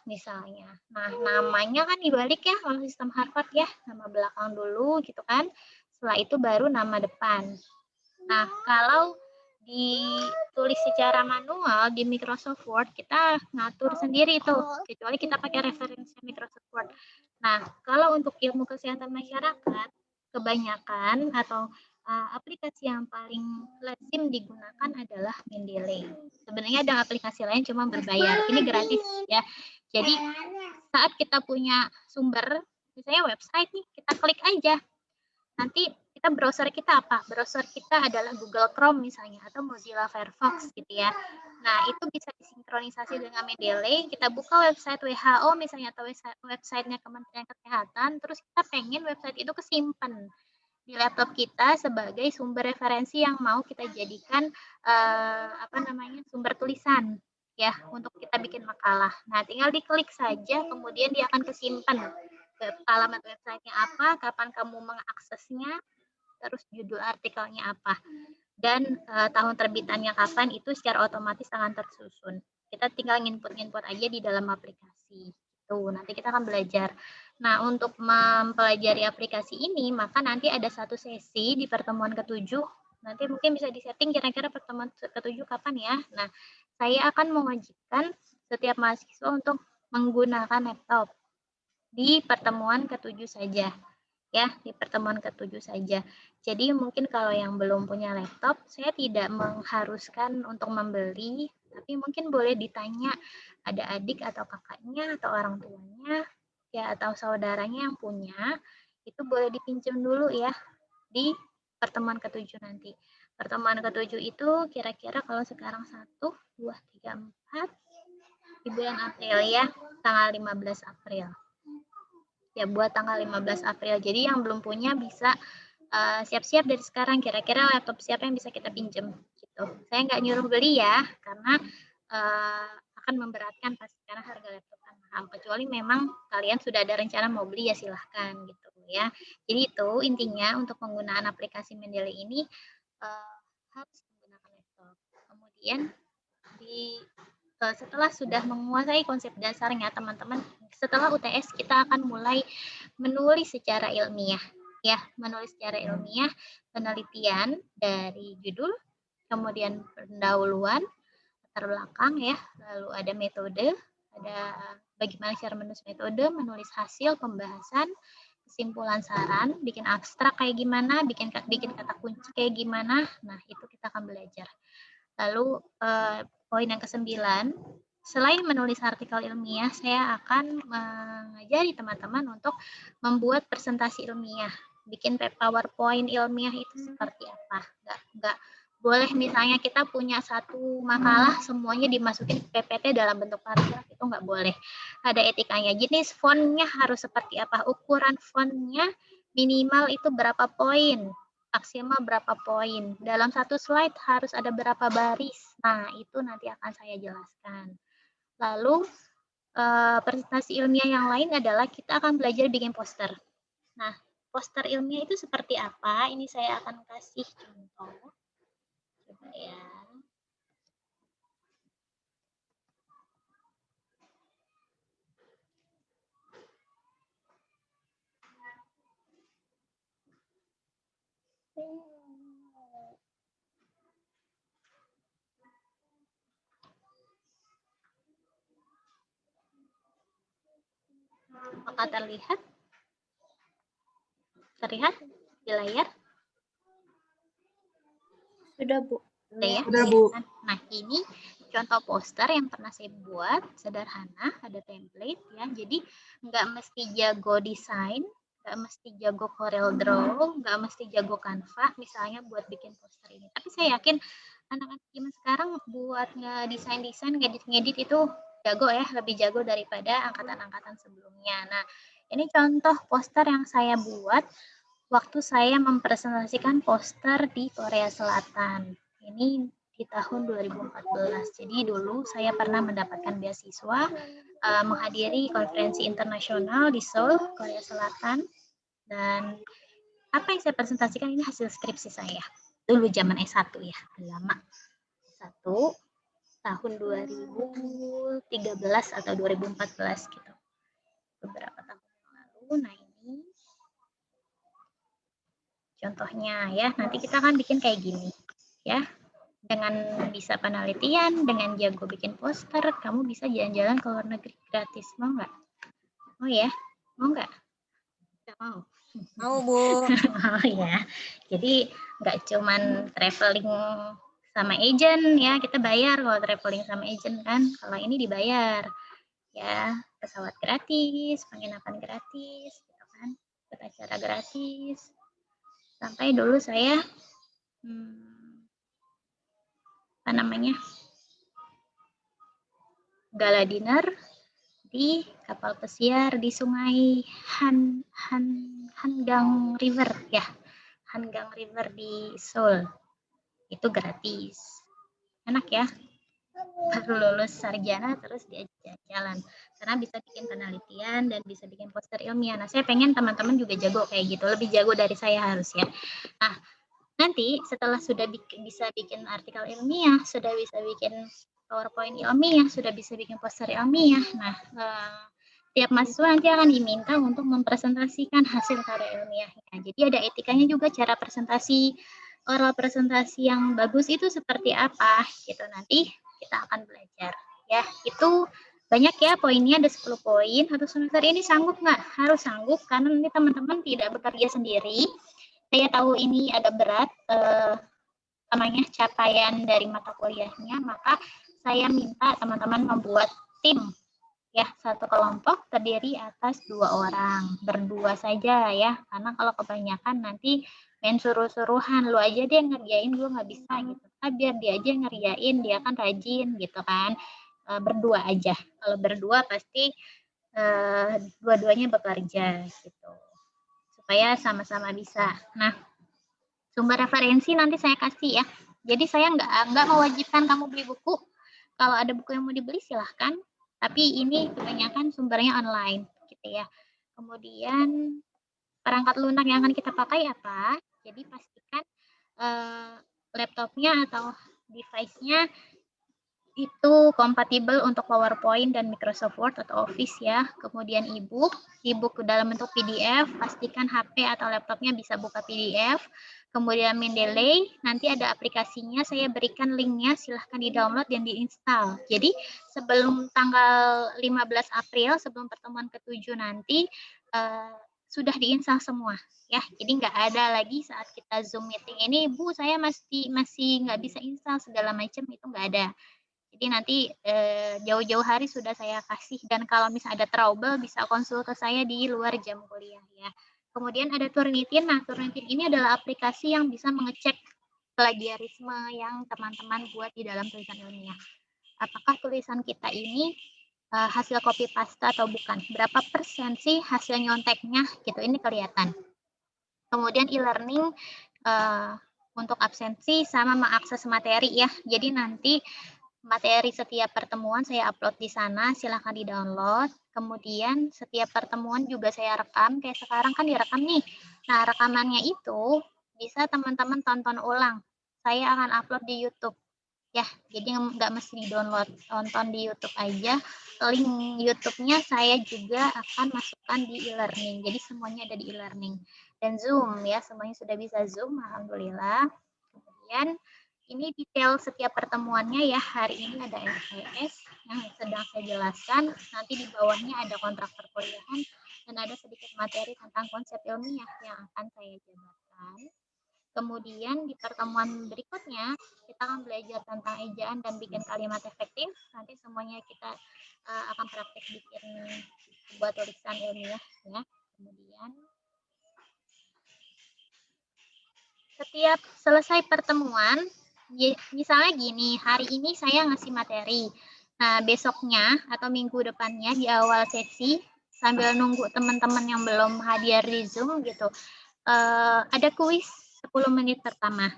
misalnya. Nah, namanya kan dibalik ya kalau sistem Harvard ya, nama belakang dulu gitu kan. Setelah itu baru nama depan. Nah, kalau ditulis secara manual di Microsoft Word, kita ngatur sendiri itu, kecuali kita pakai referensi Microsoft Word. Nah, kalau untuk ilmu kesehatan masyarakat, kebanyakan atau aplikasi yang paling lazim digunakan adalah Mendeley. Sebenarnya ada aplikasi lain cuma berbayar. Ini gratis ya. Jadi saat kita punya sumber, misalnya website nih, kita klik aja. Nanti kita browser kita apa? Browser kita adalah Google Chrome misalnya atau Mozilla Firefox gitu ya. Nah, itu bisa disinkronisasi dengan Mendeley. Kita buka website WHO misalnya atau websitenya Kementerian Kesehatan, terus kita pengen website itu kesimpan di laptop kita sebagai sumber referensi yang mau kita jadikan sumber tulisan ya untuk kita bikin makalah. Nah, tinggal diklik saja, kemudian dia akan kesimpan alamat websitenya apa, kapan kamu mengaksesnya, terus judul artikelnya apa, dan tahun terbitannya kapan, itu secara otomatis akan tersusun. Kita tinggal nginput aja di dalam aplikasi. Tuh, nanti kita akan belajar. Nah, untuk mempelajari aplikasi ini, maka nanti ada satu sesi di pertemuan ke-7. Nanti mungkin bisa disetting kira-kira pertemuan ke-7 kapan ya. Nah, saya akan mewajibkan setiap mahasiswa untuk menggunakan laptop di pertemuan ke-7 saja. Ya, di pertemuan ke-7 saja. Jadi mungkin kalau yang belum punya laptop, saya tidak mengharuskan untuk membeli, tapi mungkin boleh ditanya ada adik atau kakaknya atau orang tuanya ya atau saudaranya yang punya, itu boleh dipinjam dulu ya di pertemuan ke-7 nanti. Pertemuan ke-7 itu kira-kira kalau sekarang 1, 2, 3, 4 di bulan April ya, tanggal 15 April. Ya, buat tanggal 15 April. Jadi yang belum punya bisa siap-siap dari sekarang, kira-kira laptop siapa yang bisa kita pinjam gitu. Saya nggak nyuruh beli ya, karena akan memberatkan pasti karena harga laptop kan mahal. Kecuali memang kalian sudah ada rencana mau beli ya silahkan gitu ya. Jadi itu intinya untuk penggunaan aplikasi Mendeley ini harus menggunakan laptop. Kemudian setelah sudah menguasai konsep dasarnya teman-teman, setelah UTS kita akan mulai menulis secara ilmiah ya, menulis secara ilmiah penelitian dari judul, kemudian pendahuluan, latar belakang ya, lalu ada metode, ada bagaimana cara menulis metode, menulis hasil pembahasan, kesimpulan saran, bikin abstrak kayak gimana, bikin kata kunci kayak gimana. Nah, itu kita akan belajar. Lalu poin yang ke-9, selain menulis artikel ilmiah, saya akan mengajari teman-teman untuk membuat presentasi ilmiah. Bikin PowerPoint ilmiah itu seperti apa. Nggak boleh misalnya kita punya satu makalah, semuanya dimasukin ke PPT dalam bentuk paragraf, itu nggak boleh. Ada etikanya. Jenis fontnya harus seperti apa, ukuran fontnya minimal itu berapa poin, maksimal berapa poin. Dalam satu slide harus ada berapa baris. Nah, itu nanti akan saya jelaskan. Lalu, presentasi ilmiah yang lain adalah kita akan belajar bikin poster. Nah, poster ilmiah itu seperti apa? Ini saya akan kasih contoh. Coba ya. Apakah terlihat? Terlihat di layar? Sudah, Bu. Udah ya? Udah, Bu. Nah, ini contoh poster yang pernah saya buat, sederhana, ada template ya. Jadi nggak mesti jago desain, nggak mesti jago Corel Draw, nggak mesti jago Canva, misalnya buat bikin poster ini. Tapi saya yakin anak-anak zaman sekarang buat ngedesain-desain, ngedit-ngedit itu jago ya, lebih jago daripada angkatan-angkatan sebelumnya. Nah, ini contoh poster yang saya buat waktu saya mempresentasikan poster di Korea Selatan. Ini di tahun 2014. Jadi dulu saya pernah mendapatkan beasiswa menghadiri konferensi internasional di Seoul, Korea Selatan. Dan apa yang saya presentasikan ini hasil skripsi saya. Dulu zaman S1 ya, lama. S1 tahun 2013 atau 2014 gitu. Beberapa tahun yang lalu. Nah, ini contohnya ya, nanti kita akan bikin kayak gini ya. Dengan bisa penelitian, dengan jago bikin poster, kamu bisa jalan-jalan ke luar negeri gratis. Mau nggak? Mau ya? Mau nggak? Nggak mau. Mau, Bu. Mau ya. Jadi nggak cuman traveling sama agent ya, kita bayar kalau traveling sama agent kan. Kalau ini dibayar ya, pesawat gratis, penginapan gratis, gitu kan, ikut acara gratis. Sampai dulu saya apa namanya, gala dinner di kapal pesiar di sungai Hangang River ya, Hangang River di Seoul. Itu gratis, enak ya, baru lulus sarjana terus diajak jalan karena bisa bikin penelitian dan bisa bikin poster ilmiah. Nah, saya pengen teman-teman juga jago kayak gitu, lebih jago dari saya harus ya. Nah, nanti setelah sudah bisa bikin artikel ilmiah, sudah bisa bikin PowerPoint ilmiah, sudah bisa bikin poster ilmiah. Nah, tiap mahasiswa nanti akan diminta untuk mempresentasikan hasil karya ilmiahnya. Jadi ada etikanya juga, cara presentasi, oral presentasi yang bagus itu seperti apa gitu. Nanti kita akan belajar ya. Itu banyak ya poinnya, ada 10 poin. Satu semester ini sanggup nggak? Harus sanggup karena nanti teman-teman tidak bekerja sendiri. Saya tahu ini agak berat namanya capaian dari mata kuliahnya, maka saya minta teman-teman membuat tim ya, satu kelompok terdiri atas 2 orang, berdua saja ya, karena kalau kebanyakan nanti main suruh-suruhan, lu aja deh ngerjain, gue nggak bisa gitu. Nah, biar dia aja ngerjain, dia kan rajin gitu kan. Berdua aja, kalau berdua pasti dua-duanya bekerja gitu, supaya sama-sama bisa. Nah, sumber referensi nanti saya kasih ya. Jadi saya nggak mewajibkan kamu beli buku. Kalau ada buku yang mau dibeli silahkan. Tapi ini kebanyakan sumbernya online gitu ya. Kemudian perangkat lunak yang akan kita pakai apa? Jadi pastikan laptopnya atau device-nya itu kompatibel untuk PowerPoint dan Microsoft Word atau Office ya. Kemudian e-book dalam bentuk PDF, pastikan HP atau laptopnya bisa buka PDF. Kemudian Mendeley, nanti ada aplikasinya, saya berikan linknya, silahkan di-download dan di-install. Jadi sebelum tanggal 15 April, sebelum pertemuan ke-7 nanti, sudah di-install semua ya. Jadi nggak ada lagi saat kita Zoom meeting ini, Bu saya masih nggak bisa install segala macam, itu nggak ada. Jadi nanti jauh-jauh hari sudah saya kasih, dan kalau misalnya ada trouble bisa konsul ke saya di luar jam kuliah ya. Kemudian ada Turnitin. Nah, Turnitin ini adalah aplikasi yang bisa mengecek plagiarisme yang teman-teman buat di dalam tulisan ilmiah. Apakah tulisan kita ini hasil copy paste atau bukan? Berapa persen sih hasil nyonteknya gitu, ini kelihatan. Kemudian e-learning untuk absensi sama mengakses materi ya. Jadi nanti materi setiap pertemuan saya upload di sana, silahkan di-download. Kemudian setiap pertemuan juga saya rekam, kayak sekarang kan direkam nih. Nah, rekamannya itu bisa teman-teman tonton ulang. Saya akan upload di YouTube. Ya, jadi nggak mesti di-download, tonton di YouTube aja. Link YouTube-nya saya juga akan masukkan di e-learning. Jadi semuanya ada di e-learning. Dan Zoom ya, semuanya sudah bisa Zoom, alhamdulillah. Kemudian ini detail setiap pertemuannya ya. Hari ini ada SPS yang sedang saya jelaskan. Nanti di bawahnya ada kontrak perkuliahan dan ada sedikit materi tentang konsep ilmiah yang akan saya jabarkan. Kemudian di pertemuan berikutnya kita akan belajar tentang ejaan dan bikin kalimat efektif. Nanti semuanya kita akan praktek bikin sebuah tulisan ilmiah ya. Kemudian setiap selesai pertemuan, misalnya gini, hari ini saya ngasih materi. Nah, besoknya atau minggu depannya di awal sesi sambil nunggu teman-teman yang belum hadir di Zoom gitu, ada kuis 10 menit pertama.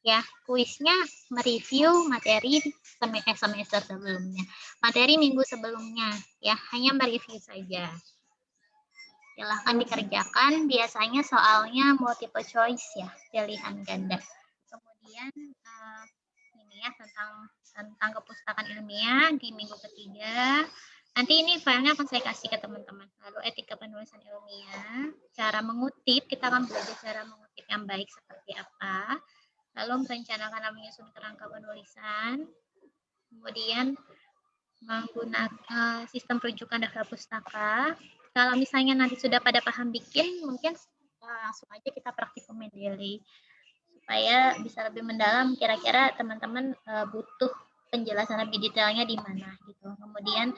Ya, kuisnya mereview materi semester sebelumnya, materi minggu sebelumnya, ya, hanya mereview saja. Silahkan dikerjakan, biasanya soalnya multiple choice ya, pilihan ganda. Kemudian ini ya tentang kepustakaan ilmiah di minggu ketiga. Nanti ini filenya akan saya kasih ke teman-teman. Lalu etika penulisan ilmiah, cara mengutip, kita akan belajar cara mengutip yang baik seperti apa. Lalu merencanakan dan menyusun kerangka penulisan. Kemudian menggunakan sistem rujukan daftar pustaka. Kalau misalnya nanti sudah pada paham bikin, mungkin langsung aja kita praktikum daily supaya bisa lebih mendalam. Kira-kira teman-teman butuh penjelasan lebih detailnya di mana gitu. Kemudian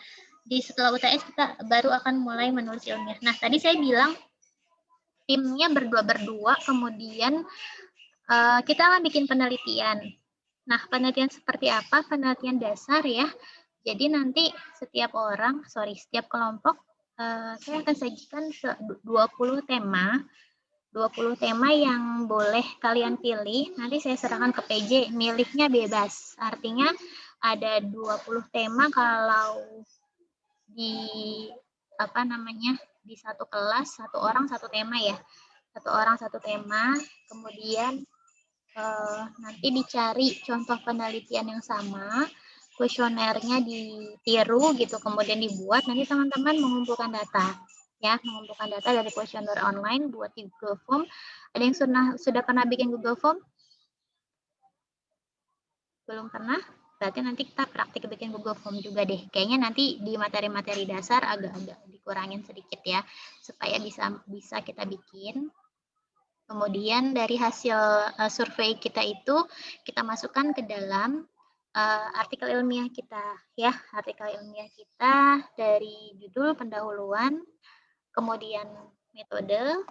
setelah UTS kita baru akan mulai menulis ilmiah. Nah, tadi saya bilang timnya berdua, kemudian kita akan bikin penelitian. Nah, penelitian seperti apa? Penelitian dasar ya. Jadi nanti setiap kelompok saya akan sajikan 20 tema. 20 tema yang boleh kalian pilih. Nanti saya serahkan ke PJ, milihnya bebas. Artinya ada 20 tema kalau di di satu kelas, satu orang satu tema ya. Satu orang satu tema, kemudian nanti dicari contoh penelitian yang sama, kuesionernya ditiru gitu, kemudian dibuat, nanti teman-teman mengumpulkan data. Ya, mengumpulkan data dari kuesioner online buat di Google Form. Ada yang sudah pernah bikin Google Form? Belum pernah? Berarti nanti kita praktik bikin Google Form juga deh. Kayaknya nanti di materi-materi dasar agak-agak dikurangin sedikit ya, supaya bisa kita bikin. Kemudian dari hasil survei kita itu kita masukkan ke dalam artikel ilmiah kita ya. Artikel ilmiah kita dari judul, pendahuluan, kemudian metode,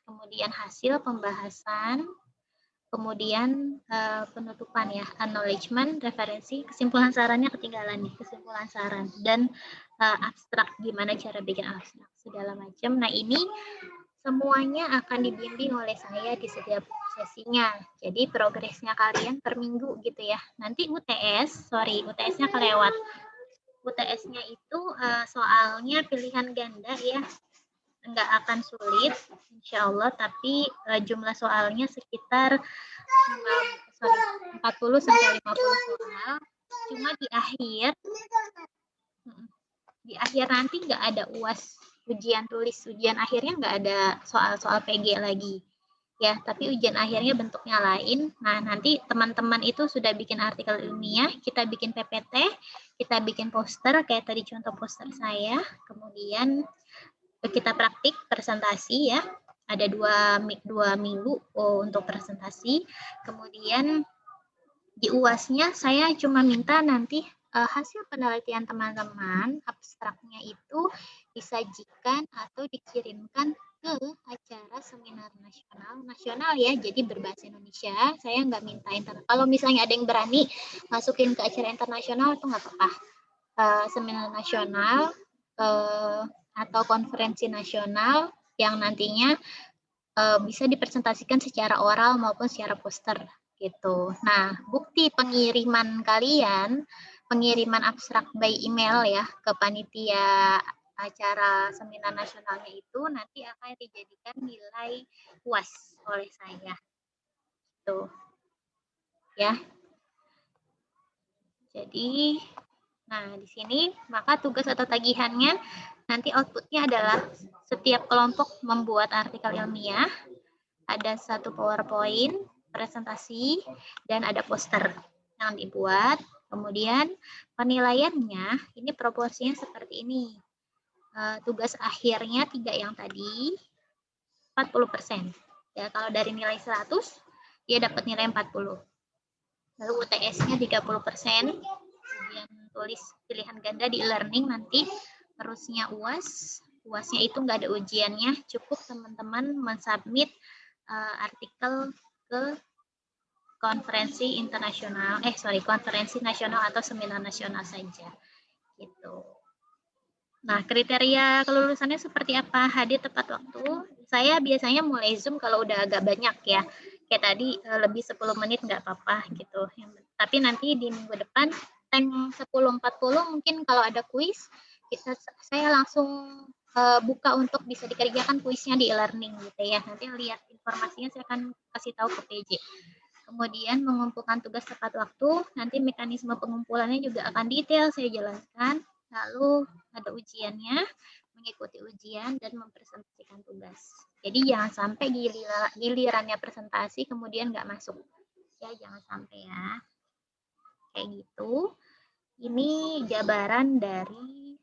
kemudian hasil pembahasan, kemudian penutupan ya, acknowledgement, referensi, kesimpulan sarannya ketinggalan nih, kesimpulan saran, dan abstrak, gimana cara bikin abstrak, segala macam. Nah, ini semuanya akan dibimbing oleh saya di setiap sesinya. Jadi progresnya kalian per minggu gitu ya. Nanti UTS-nya kelewat. UTS-nya itu soalnya pilihan ganda ya. Enggak akan sulit, insya Allah, tapi jumlah soalnya sekitar 40 sampai 50 soal. Cuma di akhir nanti nggak ada UAS, ujian tulis, ujian akhirnya nggak ada soal-soal PG lagi. Ya, tapi ujian akhirnya bentuknya lain. Nah, nanti teman-teman itu sudah bikin artikel ilmiah, kita bikin PPT, kita bikin poster, kayak tadi contoh poster saya, kemudian kita praktik presentasi ya, ada dua minggu untuk presentasi. Kemudian di UAS-nya saya cuma minta nanti hasil penelitian teman-teman, abstraknya itu disajikan atau dikirimkan ke acara seminar nasional ya, jadi berbahasa Indonesia. Saya nggak minta internasional. Kalau misalnya ada yang berani masukin ke acara internasional itu nggak apa-apa. Seminar nasional atau konferensi nasional yang nantinya bisa dipresentasikan secara oral maupun secara poster gitu. Nah, bukti pengiriman kalian, pengiriman abstrak by email ya ke panitia acara seminar nasionalnya itu nanti akan dijadikan nilai UAS oleh saya. Tuh. Ya. Jadi, nah di sini maka tugas atau tagihannya nanti outputnya adalah setiap kelompok membuat artikel ilmiah, ada satu PowerPoint, presentasi, dan ada poster yang dibuat. Kemudian penilaiannya, ini proporsinya seperti ini. Tugas akhirnya 3 yang tadi, 40%. Ya, kalau dari nilai 100, dia dapat nilai 40. Lalu UTS-nya 30%, kemudian tulis pilihan ganda di e-learning nanti, terusnya UAS. UAS-nya itu nggak ada ujiannya, cukup teman-teman mensubmit artikel ke konferensi internasional, konferensi nasional atau seminar nasional saja, gitu. Nah, kriteria kelulusannya seperti apa? Hadir tepat waktu. Saya biasanya mulai Zoom kalau udah agak banyak ya. Kayak tadi lebih 10 menit nggak apa-apa gitu. Tapi nanti di minggu depan, time 10.40 mungkin kalau ada kuis, saya langsung buka untuk bisa dikerjakan kuisnya di e-learning gitu ya. Nanti lihat informasinya saya akan kasih tahu ke PJ. Kemudian mengumpulkan tugas tepat waktu, nanti mekanisme pengumpulannya juga akan detail saya jelaskan. Lalu ada ujiannya, mengikuti ujian, dan mempresentasikan tugas. Jadi jangan sampai gilirannya presentasi kemudian nggak masuk. Ya, jangan sampai ya. Kayak gitu. Ini jabaran dari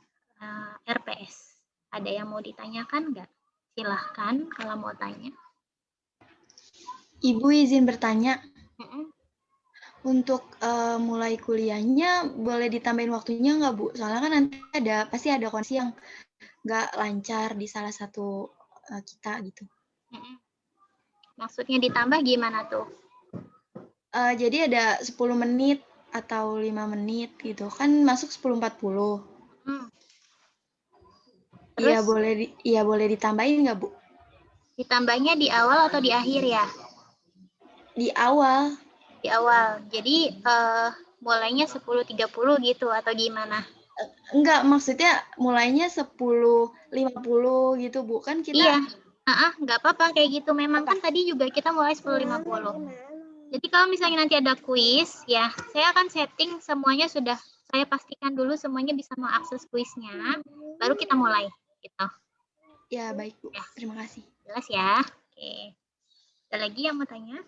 RPS. Ada yang mau ditanyakan nggak? Silahkan kalau mau tanya. Ibu izin bertanya. Untuk mulai kuliahnya boleh ditambahin waktunya nggak, Bu? Soalnya kan nanti pasti ada kondisi yang nggak lancar di salah satu kita gitu. Maksudnya ditambah gimana tuh? Jadi ada 10 menit atau 5 menit gitu. Kan masuk 10.40. Iya boleh ditambahin nggak, Bu? Ditambahnya di awal atau di akhir ya? Di awal. Di awal. Jadi mulainya 10.30 gitu atau gimana? Enggak, maksudnya mulainya 10.50 gitu, Bu. Kan kita Iya. Nggak apa-apa kayak gitu. Memang kan tadi juga kita mulai 10.50. Jadi kalau misalnya nanti ada kuis, ya saya akan setting semuanya sudah saya pastikan dulu semuanya bisa mengakses kuisnya, baru kita mulai gitu. Ya, baik, Bu. Ya. Terima kasih. Jelas ya? Oke. Ada lagi yang mau tanya?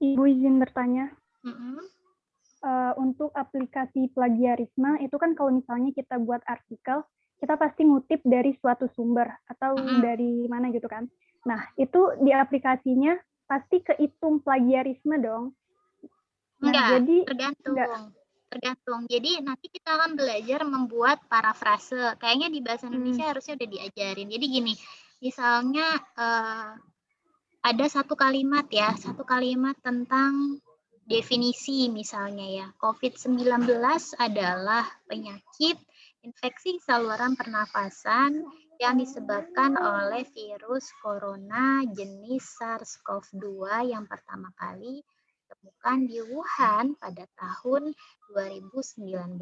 Ibu izin bertanya. Untuk aplikasi plagiarisme, itu kan kalau misalnya kita buat artikel, kita pasti ngutip dari suatu sumber atau dari mana gitu kan. Nah, itu di aplikasinya pasti kehitung plagiarisme dong. Jadi tergantung. Jadi nanti kita akan belajar membuat parafrase. Kayaknya di bahasa Indonesia harusnya udah diajarin. Jadi gini, misalnya ada satu kalimat tentang definisi misalnya ya. COVID-19 adalah penyakit infeksi saluran pernafasan yang disebabkan oleh virus corona jenis SARS-CoV-2 yang pertama kali ditemukan di Wuhan pada tahun 2019.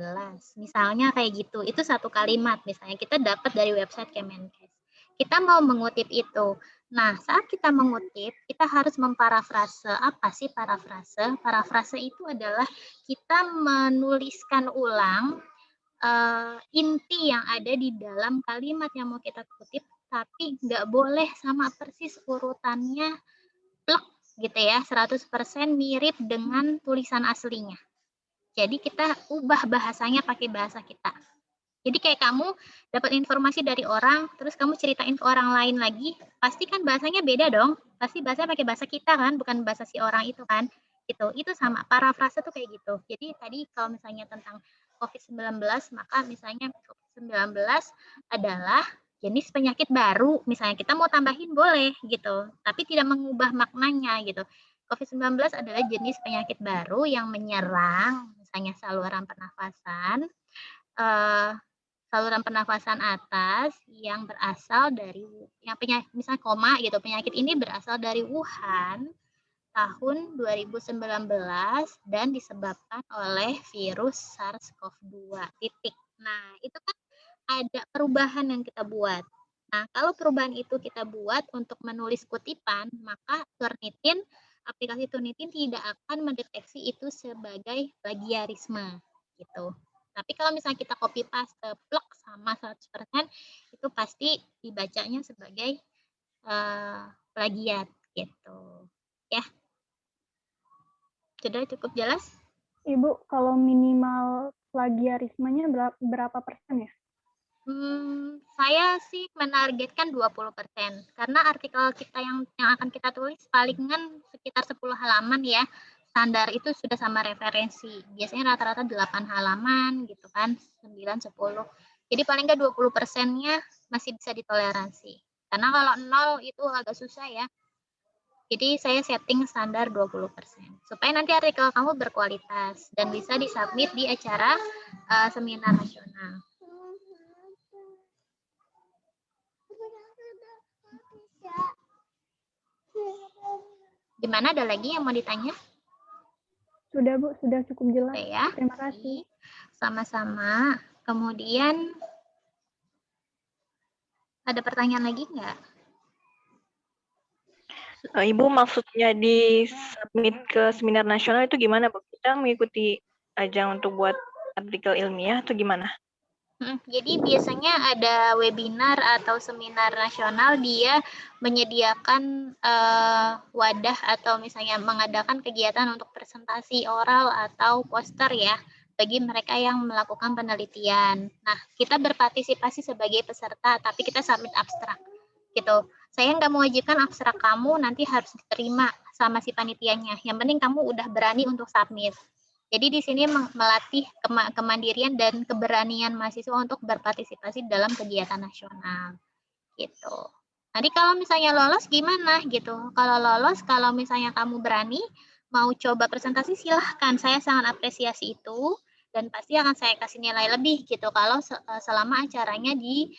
Misalnya kayak gitu. Itu satu kalimat misalnya kita dapat dari website Kemenkes. Kita mau mengutip itu. Nah, saat kita mengutip, kita harus memparafrase. Apa sih parafrase? Parafrase itu adalah kita menuliskan ulang inti yang ada di dalam kalimat yang mau kita kutip, tapi nggak boleh sama persis urutannya plek gitu ya, 100% mirip dengan tulisan aslinya. Jadi kita ubah bahasanya pakai bahasa kita. Jadi kayak kamu dapat informasi dari orang, terus kamu ceritain ke orang lain lagi, pasti kan bahasanya beda dong. Pasti bahasanya pakai bahasa kita kan, bukan bahasa si orang itu kan. Gitu. Itu sama, parafrase tuh kayak gitu. Jadi tadi kalau misalnya tentang COVID-19, maka misalnya COVID-19 adalah jenis penyakit baru. Misalnya kita mau tambahin boleh gitu, tapi tidak mengubah maknanya gitu. COVID-19 adalah jenis penyakit baru yang menyerang misalnya saluran pernafasan, saluran pernafasan atas yang berasal dari misalnya koma gitu, penyakit ini berasal dari Wuhan tahun 2019 dan disebabkan oleh virus SARS-CoV-2 titik. Nah, itu kan ada perubahan yang kita buat. Nah, kalau perubahan itu kita buat untuk menulis kutipan, maka Turnitin, aplikasi Turnitin tidak akan mendeteksi itu sebagai plagiarisme gitu. Tapi kalau misalnya kita copy paste plek sama 100%, itu pasti dibacanya sebagai plagiat gitu. Ya. Sudah cukup jelas? Ibu, kalau minimal plagiarismenya berapa persen ya? Saya sih menargetkan 20%, karena artikel kita yang akan kita tulis palingan sekitar 10 halaman ya. Standar itu sudah sama referensi. Biasanya rata-rata 8 halaman gitu kan, 9, 10. Jadi paling nggak 20%-nya masih bisa ditoleransi. Karena kalau 0 itu agak susah ya. Jadi saya setting standar 20%. Supaya nanti artikel kamu berkualitas dan bisa disubmit di acara seminar nasional. Gimana, ada lagi yang mau ditanya? Sudah Bu, sudah cukup jelas. Oke ya. Terima kasih. Sama-sama. Kemudian ada pertanyaan lagi nggak? Ibu maksudnya di submit ke seminar nasional itu gimana, Bu? Kita mengikuti ajang untuk buat artikel ilmiah atau gimana? Jadi biasanya ada webinar atau seminar nasional, dia menyediakan wadah atau misalnya mengadakan kegiatan untuk presentasi oral atau poster ya bagi mereka yang melakukan penelitian. Nah, kita berpartisipasi sebagai peserta, tapi kita submit abstrak gitu. Saya nggak mewajibkan abstrak kamu nanti harus diterima sama si panitianya. Yang penting kamu udah berani untuk submit. Jadi di sini melatih kemandirian dan keberanian mahasiswa untuk berpartisipasi dalam kegiatan nasional, gitu. Nanti kalau misalnya lolos gimana gitu? Kalau lolos, kalau misalnya kamu berani mau coba presentasi, silahkan. Saya sangat apresiasi itu dan pasti akan saya kasih nilai lebih gitu. Kalau selama acaranya di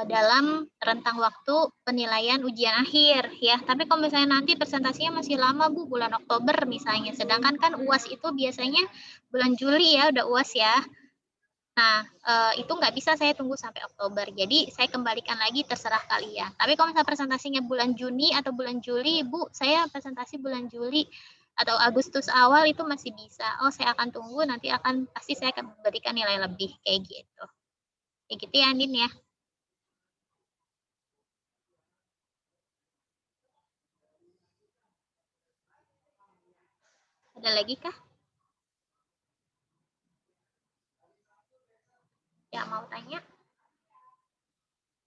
dalam rentang waktu penilaian ujian akhir ya. Tapi kalau misalnya nanti presentasinya masih lama Bu, bulan Oktober misalnya, sedangkan kan UAS itu biasanya bulan Juli ya, udah UAS ya. Nah, itu nggak bisa saya tunggu sampai Oktober. Jadi saya kembalikan lagi, terserah kalian. Tapi kalau misalnya presentasinya bulan Juni atau bulan Juli, Bu, saya presentasi bulan Juli atau Agustus awal itu masih bisa. Oh, saya akan tunggu, nanti pasti saya akan berikan nilai lebih kayak gitu. Kayak gitu ya, Andin ya. Ada lagi kah? Ya, mau tanya?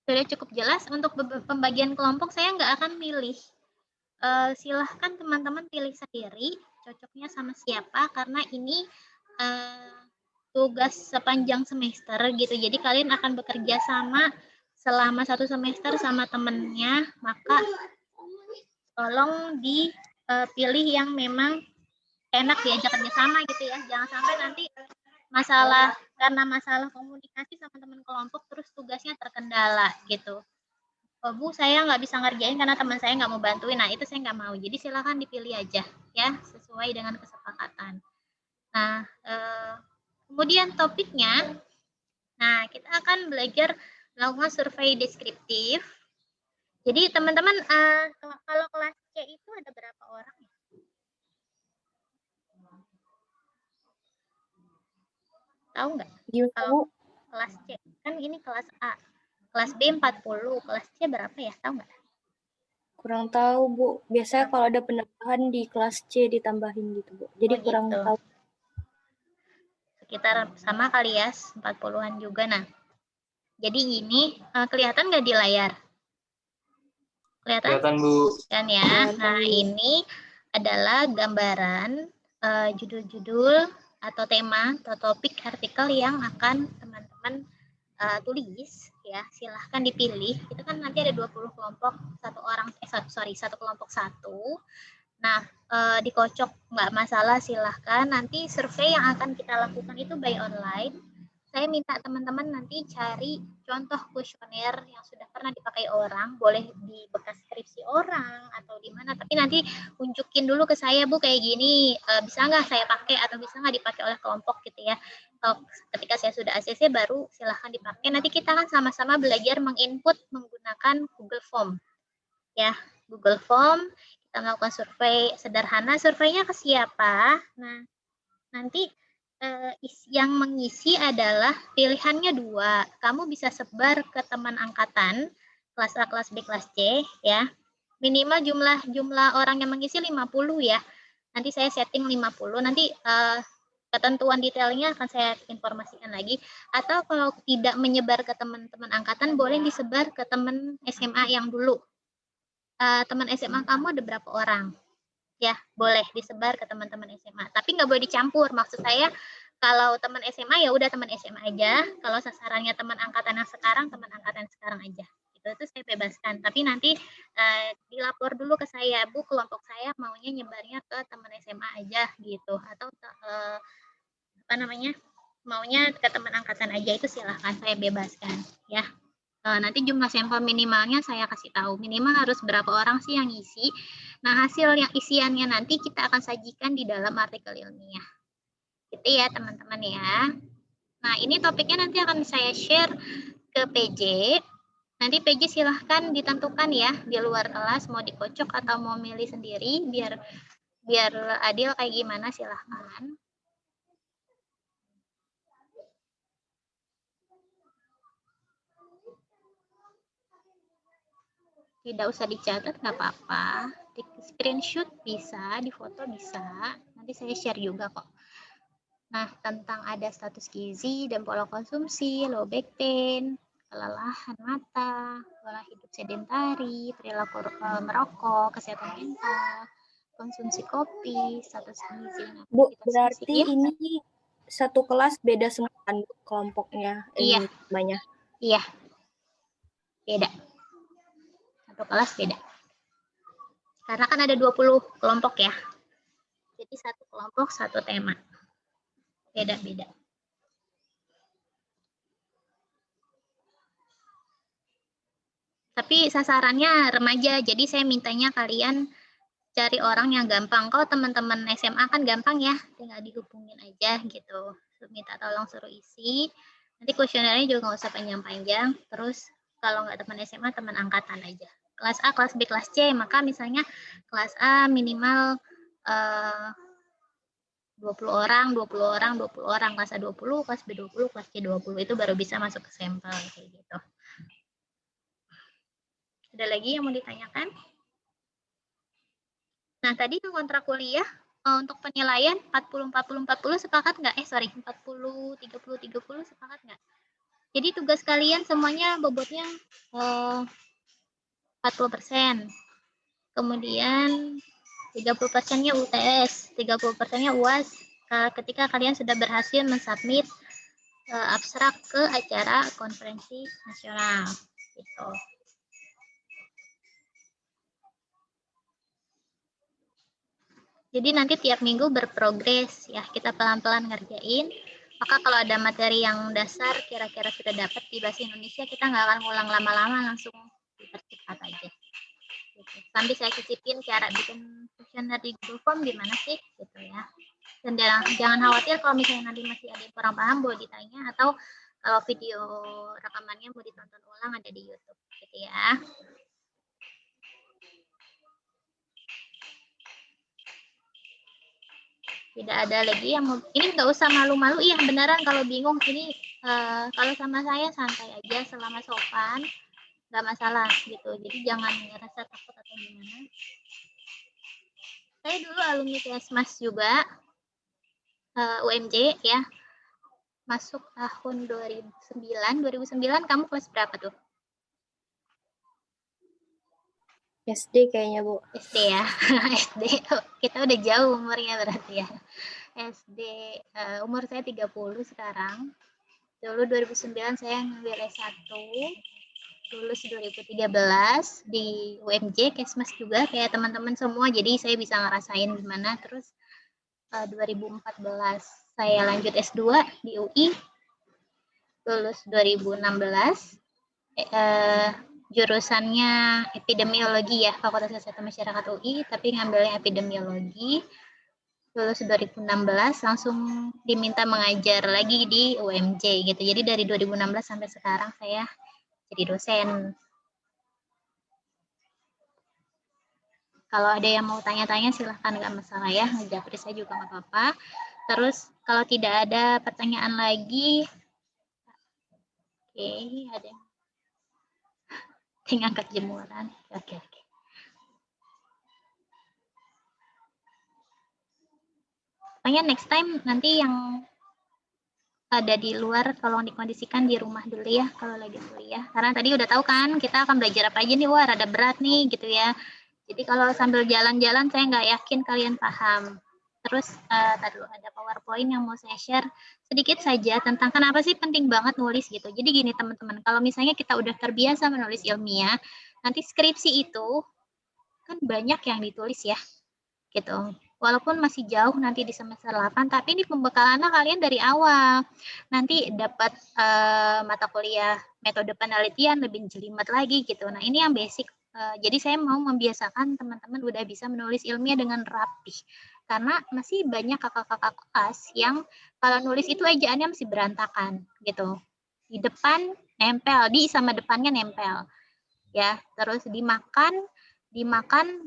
Sudah cukup jelas. Untuk pembagian kelompok saya nggak akan milih. Silahkan teman-teman pilih sendiri cocoknya sama siapa, karena ini tugas sepanjang semester gitu. Jadi kalian akan bekerja sama selama 1 semester sama temennya, maka tolong dipilih yang memang enak diajak kerja sama gitu ya. Jangan sampai nanti karena masalah komunikasi sama teman kelompok terus tugasnya terkendala gitu. Oh, Bu, saya nggak bisa ngerjain karena teman saya nggak mau bantuin. Nah, itu saya nggak mau. Jadi silakan dipilih aja ya, sesuai dengan kesepakatan. Nah, kemudian topiknya, nah kita akan belajar melakukan survei deskriptif. Jadi teman-teman, kalau kelas C itu ada berapa orang ya? Tahu nggak? Kalau kelas C, kan ini kelas A. Kelas B 40, kelas C berapa ya? Tahu nggak? Kurang tahu, Bu. Biasanya kalau ada penambahan di kelas C ditambahin gitu, Bu. Jadi kurang gitu. tahu. Sekitar sama kali ya, 40-an juga. Nah, jadi ini kelihatan nggak di layar? Kelihatan, Bu. Kan ya. Nah, ini adalah gambaran judul-judul atau tema atau topik artikel yang akan teman-teman tulis ya. Silahkan dipilih. Itu kan nanti ada 20 kelompok, satu kelompok satu. Nah, dikocok nggak masalah, silahkan. Nanti survei yang akan kita lakukan itu by online. Saya minta teman-teman nanti cari contoh kuesioner yang sudah pernah dipakai orang, boleh di bekas skripsi orang atau di mana, tapi nanti unjukin dulu ke saya, Bu, kayak gini, bisa nggak saya pakai atau bisa nggak dipakai oleh kelompok gitu ya. Ketika saya sudah ACC baru silahkan dipakai. Nanti kita akan sama-sama belajar menginput menggunakan Google Form. Ya, Google Form, kita melakukan survei sederhana. Surveinya ke siapa? Nah, nanti yang mengisi adalah pilihannya 2. Kamu bisa sebar ke teman angkatan, kelas A, kelas B, kelas C, ya. Minimal jumlah orang yang mengisi 50 ya. Nanti saya setting 50. Nanti ketentuan detailnya akan saya informasikan lagi. Atau kalau tidak menyebar ke teman-teman angkatan, boleh disebar ke teman SMA yang dulu. Teman SMA kamu ada berapa orang? Ya, boleh disebar ke teman-teman SMA. Tapi nggak boleh dicampur. Maksud saya, kalau teman SMA ya udah teman SMA aja. Kalau sasarannya teman angkatan yang sekarang, teman angkatan yang sekarang aja. Itu saya bebaskan. Tapi nanti dilapor dulu ke saya, Bu, kelompok saya maunya nyebarnya ke teman SMA aja gitu. Atau maunya ke teman angkatan aja, itu silahkan, saya bebaskan ya. Nanti jumlah sampel minimalnya saya kasih tahu, minimal harus berapa orang sih yang isi. Nah, hasil yang isiannya nanti kita akan sajikan di dalam artikel ilmiah gitu ya teman-teman ya. Nah, ini topiknya nanti akan saya share ke PJ. Nanti PJ silahkan ditentukan ya di luar kelas mau dikocok atau mau milih sendiri, biar adil kayak gimana, silahkan. Tidak usah dicatat, nggak apa-apa. Di screenshot bisa, di foto bisa. Nanti saya share juga kok. Nah, tentang ada status gizi dan pola konsumsi, low back pain, kelelahan mata, pola hidup sedentari, perilaku merokok, kesehatan mental, konsumsi kopi, status gizi. Bu, berarti ini satu kelas beda semua kan kelompoknya? Iya. Banyak. Iya. Beda. Satu kelas beda. Karena kan ada 20 kelompok ya. Jadi satu kelompok, satu tema. Beda-beda. Tapi sasarannya remaja, jadi saya mintanya kalian cari orang yang gampang. Kalau teman-teman SMA kan gampang ya, tinggal dihubungin aja gitu. Minta tolong suruh isi. Nanti kuesionernya juga nggak usah panjang-panjang. Terus kalau nggak teman SMA, teman angkatan aja. Kelas A, kelas B, kelas C, maka misalnya kelas A minimal 20 orang, 20 orang, 20 orang, kelas A 20, kelas B 20, kelas C 20, itu baru bisa masuk ke sampel kayak gitu. Ada lagi yang mau ditanyakan? Nah, tadi kontrak kuliah untuk penilaian 40, 40, 40 sepakat nggak? 40, 30, 30 sepakat nggak? Jadi tugas kalian semuanya bobotnya 40%. Kemudian 30%-nya UTS, 30%-nya UAS ketika kalian sudah berhasil mensubmit abstrak ke acara konferensi nasional gitu. Jadi nanti tiap minggu berprogres ya, kita pelan-pelan ngerjain. Maka kalau ada materi yang dasar kira-kira sudah dapat di bahasa Indonesia, kita nggak akan ngulang lama-lama, langsung dipercepat aja. Gitu. Sambil saya cicipin cara bikin kuesioner di Google Form gimana sih gitu ya. Dan jangan khawatir kalau misalnya nanti masih ada yang kurang paham, boleh ditanya, atau kalau video rekamannya mau ditonton ulang ada di YouTube gitu ya. Tidak ada lagi yang mau, ini nggak usah malu-malu ya, beneran kalau bingung ini kalau sama saya santai aja selama sopan, nggak masalah gitu. Jadi jangan ngerasa takut atau gimana. Saya dulu alumni Kesmas juga, UMJ ya, masuk tahun 2009 kamu kelas berapa tuh? SD kayaknya, Bu. SD ya. SD kita udah jauh umurnya berarti ya. SD umur saya 30 sekarang. Dulu 2009 saya ngambil S1, lulus 2013 di UMJ Kesmas juga kayak teman-teman semua, jadi saya bisa ngerasain gimana. Terus 2014 saya lanjut S2 di UI, lulus 2016, jurusannya epidemiologi ya, Fakultas Kesehatan Masyarakat UI, tapi ngambilnya epidemiologi. Lulus 2016 langsung diminta mengajar lagi di UMJ gitu. Jadi dari 2016 sampai sekarang saya jadi dosen. Kalau ada yang mau tanya-tanya silahkan, nggak masalah ya, ngejapri saya juga nggak apa-apa. Terus kalau tidak ada pertanyaan lagi, oke, ada yang angkat jemuran. Oke. Pokoknya next time nanti yang ada di luar tolong dikondisikan di rumah dulu ya kalau lagi kuliah. Karena tadi udah tahu kan kita akan belajar apa aja nih, wah rada berat nih gitu ya. Jadi kalau sambil jalan-jalan saya nggak yakin kalian paham. Terus tadi ada PowerPoint yang mau saya share sedikit saja tentang kenapa sih penting banget nulis gitu. Jadi gini teman-teman, kalau misalnya kita udah terbiasa menulis ilmiah, nanti skripsi itu kan banyak yang ditulis ya gitu. Walaupun masih jauh nanti di semester 8, tapi ini pembekalannya kalian dari awal. Nanti dapat mata kuliah metode penelitian lebih jelimet lagi gitu. Nah, ini yang basic. Jadi saya mau membiasakan teman-teman udah bisa menulis ilmiah dengan rapi. Karena masih banyak kakak-kakak kelas yang kalau nulis itu ejaannya masih berantakan gitu. Di depan nempel, di sama depannya nempel. Ya, terus dimakan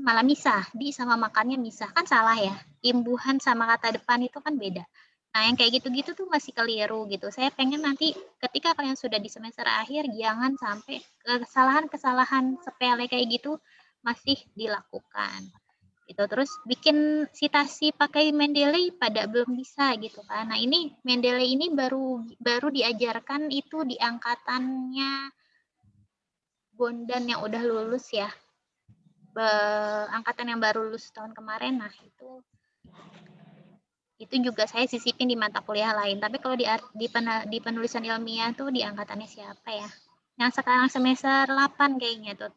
malah misah, di sama makannya misah, kan salah ya. Imbuhan sama kata depan itu kan beda. Nah, yang kayak gitu-gitu tuh masih keliru gitu. Saya pengen nanti ketika kalian sudah di semester akhir, jangan sampai kesalahan-kesalahan sepele kayak gitu masih dilakukan. Gitu. Terus bikin sitasi pakai Mendeley pada belum bisa gitu kan. Nah, ini Mendeley ini baru diajarkan itu di angkatannya Bondan yang udah lulus ya. Angkatan yang baru lulus tahun kemarin, nah itu juga saya sisipin di mata kuliah lain. Tapi kalau di penulisan ilmiah tuh di angkatannya siapa ya? Yang sekarang semester 8 kayaknya tuh.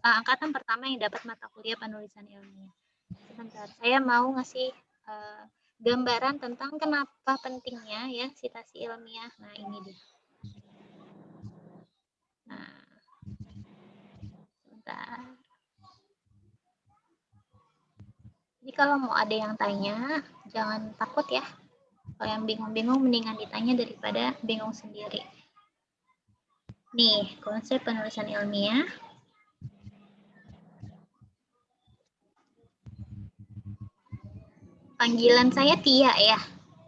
Angkatan pertama yang dapat mata kuliah penulisan ilmiah. Sebentar, saya mau ngasih gambaran tentang kenapa pentingnya ya sitasi ilmiah. Nah, ini dia. Nah, sebentar. Jadi kalau mau ada yang tanya, jangan takut ya. Kalau yang bingung-bingung, mendingan ditanya daripada bingung sendiri. Nih, konsep penulisan ilmiah. Panggilan saya Tia ya.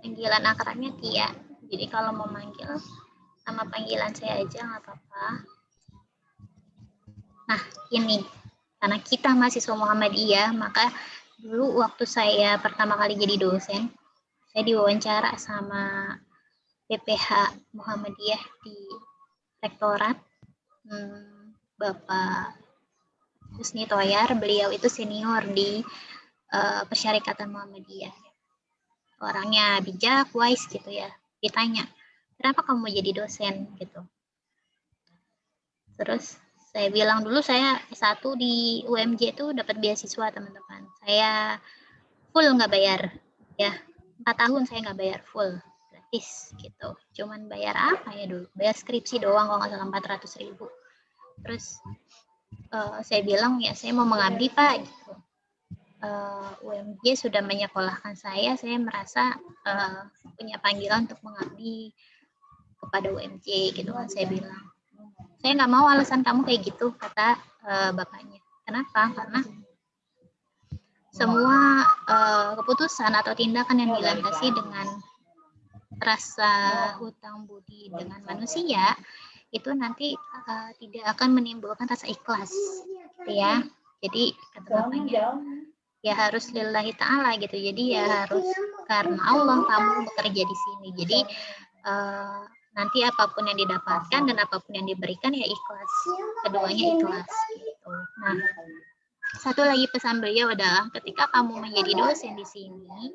Panggilan akrabnya Tia. Jadi kalau mau manggil, nama panggilan saya aja nggak apa-apa. Nah, ini. Karena kita mahasiswa Muhammadiyah, maka dulu waktu saya pertama kali jadi dosen, saya diwawancara sama PPH Muhammadiyah di Rektorat, Bapak Husni Toyar, beliau itu senior di Persyarikatan Muhammadiyah. Orangnya bijak, wise gitu ya. Ditanya, kenapa kamu mau jadi dosen gitu. Terus saya bilang dulu saya S1 di UMJ itu dapat beasiswa teman-teman. Saya full nggak bayar ya. 4 tahun saya nggak bayar full. Gratis gitu. Cuman bayar apa ya dulu? Bayar skripsi doang kalau nggak salah 400.000. Terus saya bilang ya saya mau mengabdi Pak gitu. UMJ sudah menyekolahkan saya merasa punya panggilan untuk mengabdi kepada UMJ gitu kan saya bilang. Saya nggak mau alasan kamu kayak gitu, kata bapaknya. Kenapa? Karena semua keputusan atau tindakan yang dilandasi dengan rasa hutang budi dengan manusia, itu nanti tidak akan menimbulkan rasa ikhlas. Gitu ya. Jadi, kata bapaknya, ya harus lillahi ta'ala gitu. Jadi ya harus karena Allah kamu bekerja di sini. Jadi, nanti apapun yang didapatkan dan apapun yang diberikan ya ikhlas. Keduanya ikhlas gitu. Nah, satu lagi pesan beliau adalah ketika kamu menjadi dosen di sini,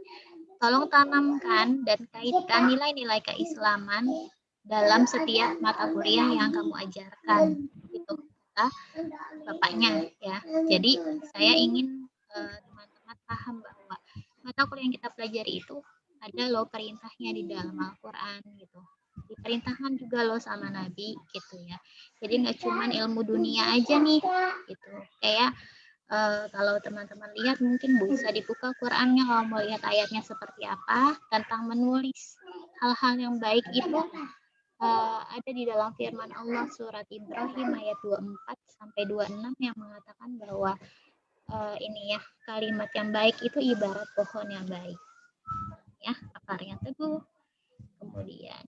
tolong tanamkan dan kaitkan nilai-nilai keislaman dalam setiap mata kuliah yang kamu ajarkan. Gitu kata bapaknya ya. Jadi saya ingin teman-teman paham bahwa mata kuliah yang kita pelajari itu ada loh perintahnya di dalam Al-Quran gitu. Diperintahkan juga loh sama Nabi gitu ya. Jadi nggak cuma ilmu dunia aja nih gitu. Kayak kalau teman-teman lihat mungkin bisa dibuka Qurannya kalau mau lihat ayatnya seperti apa tentang menulis hal-hal yang baik itu ada di dalam firman Allah surat Ibrahim ayat 24 sampai 26 yang mengatakan bahwa ini ya kalimat yang baik itu ibarat pohon yang baik ya akarnya teguh kemudian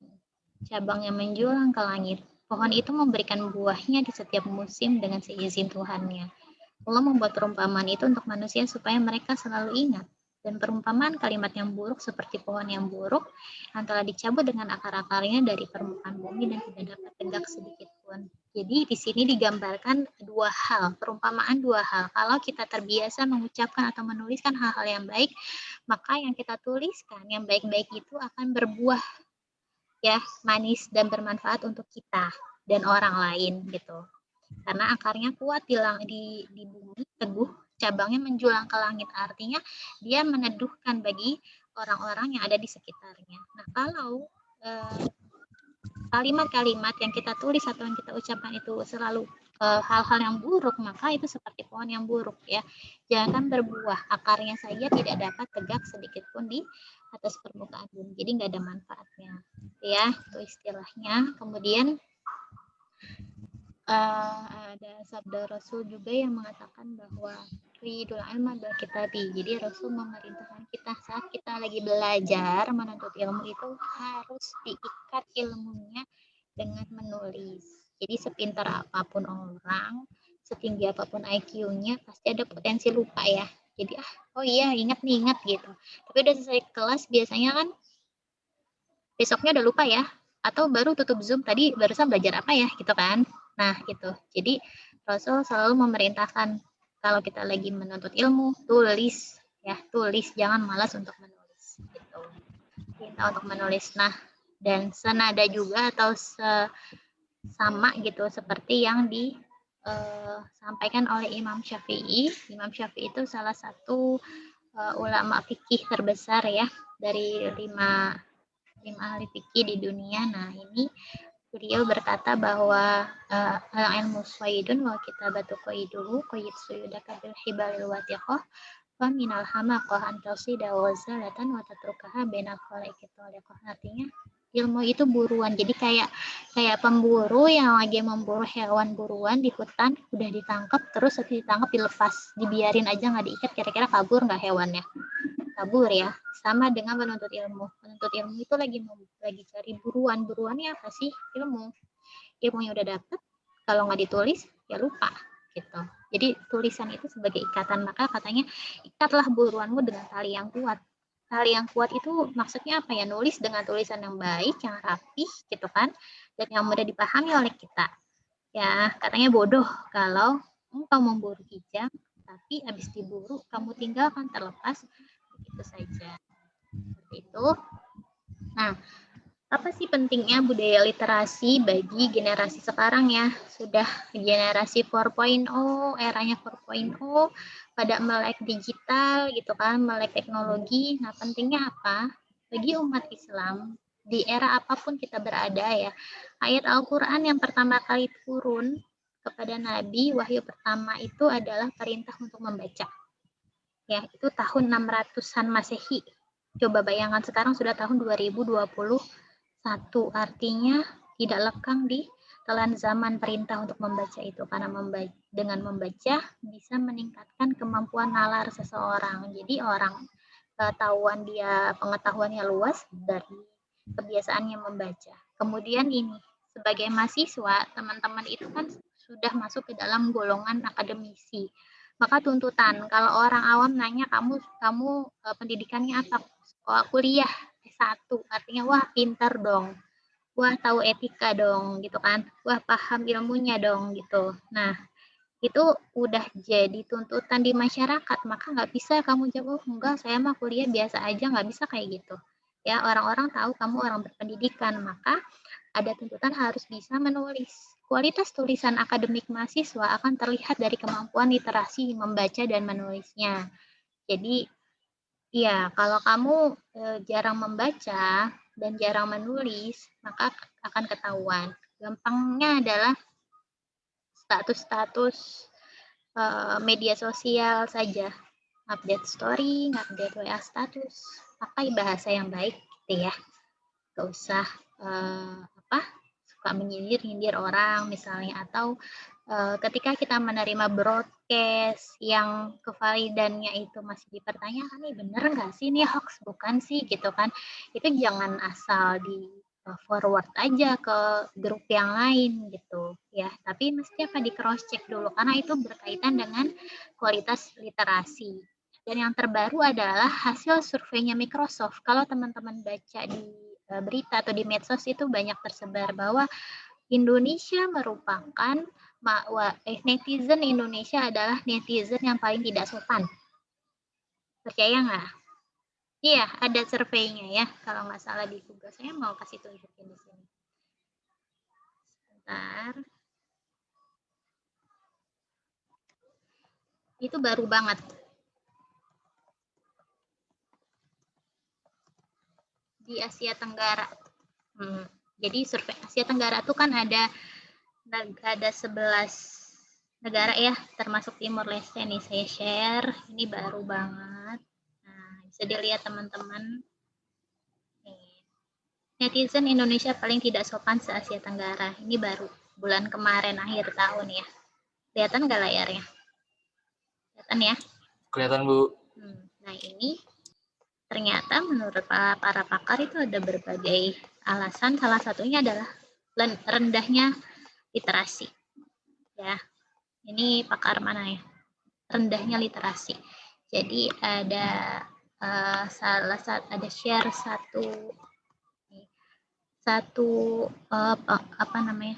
cabangnya menjulang ke langit. Pohon itu memberikan buahnya di setiap musim dengan seizin Tuhannya. Allah membuat perumpamaan itu untuk manusia supaya mereka selalu ingat Dan perumpamaan kalimat yang buruk seperti pohon yang buruk yang telah dicabut dengan akar-akarnya dari permukaan bumi dan tidak dapat tegak sedikit pun. Jadi di sini digambarkan dua hal, perumpamaan dua hal. Kalau kita terbiasa mengucapkan atau menuliskan hal-hal yang baik, maka yang kita tuliskan yang baik-baik itu akan berbuah ya, manis dan bermanfaat untuk kita dan orang lain gitu. Karena akarnya kuat di bumi, teguh, cabangnya menjulang ke langit, artinya dia meneduhkan bagi orang-orang yang ada di sekitarnya. Nah, kalau kalimat-kalimat yang kita tulis atau yang kita ucapkan itu selalu hal-hal yang buruk, maka itu seperti pohon yang buruk ya. Jangan berbuah, akarnya saja tidak dapat tegak sedikit pun di atas permukaan bumi. Jadi nggak ada manfaatnya. Ya, itu istilahnya. Kemudian ada sabda Rasul juga yang mengatakan bahwa ridul ilma bil kitabi. Jadi Rasul memerintahkan kita saat kita lagi belajar menuntut ilmu itu harus diikat ilmunya dengan menulis. Jadi sepintar apapun orang, setinggi apapun IQ-nya, pasti ada potensi lupa ya. Jadi oh iya ingat gitu. Tapi udah selesai kelas biasanya kan besoknya udah lupa ya. Atau baru tutup Zoom tadi barusan belajar apa ya gitu kan. Nah, gitu. Jadi Rasul selalu memerintahkan kalau kita lagi menuntut ilmu, tulis ya, tulis, jangan malas untuk menulis gitu. Perintah untuk menulis. Nah, dan senada juga atau sama gitu seperti yang disampaikan oleh Imam Syafi'i. Imam Syafi'i itu salah satu ulama fikih terbesar ya dari lima ahli fikih di dunia. Nah, ini beliau berkata bahwa al-ilmu suwaidun wa kitabatu qaiduhu qayyid suyudaka bil hibalil watiqah wa minal hamaqah an tasida wa zalatan wa tatrukaha bainal khalaiqi taliqah. Artinya ilmu itu buruan. Jadi kayak pemburu yang lagi memburu hewan buruan di hutan, udah ditangkap terus habis ditangkap dilepas, dibiarin aja nggak diikat, kira-kira kabur nggak hewannya? Kabur ya. Sama dengan penuntut ilmu. Penuntut ilmu itu lagi cari buruannya apa sih? Ilmunya udah dapet, kalau nggak ditulis ya lupa gitu. Jadi tulisan itu sebagai ikatan, maka katanya ikatlah buruanmu dengan tali yang kuat. Tali yang kuat itu maksudnya apa ya? Nulis dengan tulisan yang baik, yang rapih gitu kan, dan yang mudah dipahami oleh kita. Ya, katanya bodoh kalau engkau memburu kijang, tapi habis diburu kamu tinggalkan terlepas begitu saja. Seperti itu. Nah, apa sih pentingnya budaya literasi bagi generasi sekarang ya? Sudah generasi 4.0, eranya 4.0, pada melek digital gitu kan, melek teknologi. Nah, pentingnya apa? Bagi umat Islam, di era apapun kita berada ya, ayat Al-Quran yang pertama kali turun kepada Nabi, wahyu pertama itu adalah perintah untuk membaca. Ya, itu tahun 600-an Masehi. Coba bayangkan sekarang sudah tahun 2021, artinya tidak lekang di telan zaman perintah untuk membaca itu, karena dengan membaca bisa meningkatkan kemampuan nalar seseorang. Jadi orang pengetahuannya luas dari kebiasaannya membaca. Kemudian ini, sebagai mahasiswa, teman-teman itu kan sudah masuk ke dalam golongan akademisi. Maka tuntutan, kalau orang awam nanya kamu pendidikannya apa? Sekolah kuliah S1, artinya wah pintar dong. Wah tahu etika dong gitu kan. Wah paham ilmunya dong gitu. Nah, itu udah jadi tuntutan di masyarakat, maka nggak bisa kamu jawab, enggak saya mah kuliah biasa aja, nggak bisa kayak gitu. Ya, orang-orang tahu kamu orang berpendidikan, maka ada tuntutan harus bisa menulis. Kualitas tulisan akademik mahasiswa akan terlihat dari kemampuan literasi membaca dan menulisnya. Jadi, ya kalau kamu jarang membaca dan jarang menulis, maka akan ketahuan. Gampangnya adalah status-status media sosial saja. Update story, update WA status, pakai bahasa yang baik gitu ya. Gak usah suka menyindir orang misalnya, atau ketika kita menerima broadcast yang kevalidannya itu masih dipertanyakan, nih bener nggak sih ini hoax bukan sih gitu kan, itu jangan asal di forward aja ke grup yang lain gitu ya, tapi mesti apa di cross check dulu karena itu berkaitan dengan kualitas literasi. Dan yang terbaru adalah hasil surveinya Microsoft. Kalau teman-teman baca di berita atau di medsos itu banyak tersebar bahwa Indonesia merupakan netizen Indonesia adalah netizen yang paling tidak sopan. Percaya nggak? Iya, ada surveinya ya. Kalau nggak salah di Google. Saya mau kasih tunjukin di sini. Sebentar. Itu baru banget. Di Asia Tenggara. Jadi survei Asia Tenggara itu kan ada 11 negara ya, termasuk Timor Leste nih saya share. Ini baru banget. Nah, bisa dilihat teman-teman. Netizen Indonesia paling tidak sopan se-Asia Tenggara. Ini baru bulan kemarin akhir tahun ya. Kelihatan nggak layarnya? Kelihatan ya? Kelihatan, Bu. Nah, ini ternyata menurut para pakar itu ada berbagai alasan. Salah satunya adalah rendahnya literasi. Ya, ini pakar mana ya? Rendahnya literasi. Jadi ada ada share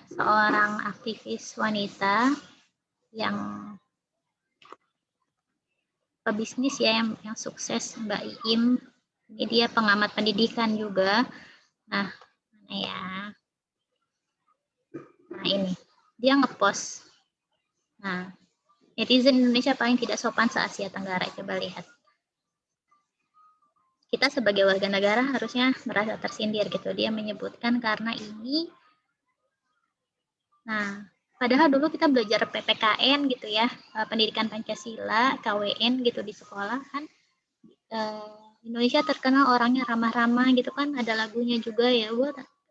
seorang aktivis wanita yang pebisnis ya yang sukses, Mbak Iim. Ini dia pengamat pendidikan juga. Nah, mana ya? Nah, ini dia ngepost. Nah, netizen Indonesia paling tidak sopan se-Asia Tenggara. Coba lihat. Kita sebagai warga negara harusnya merasa tersindir gitu. Dia menyebutkan karena ini. Nah, padahal dulu kita belajar PPKN gitu ya, pendidikan Pancasila, KWN gitu di sekolah kan. Indonesia terkenal orangnya ramah-ramah gitu kan, ada lagunya juga ya.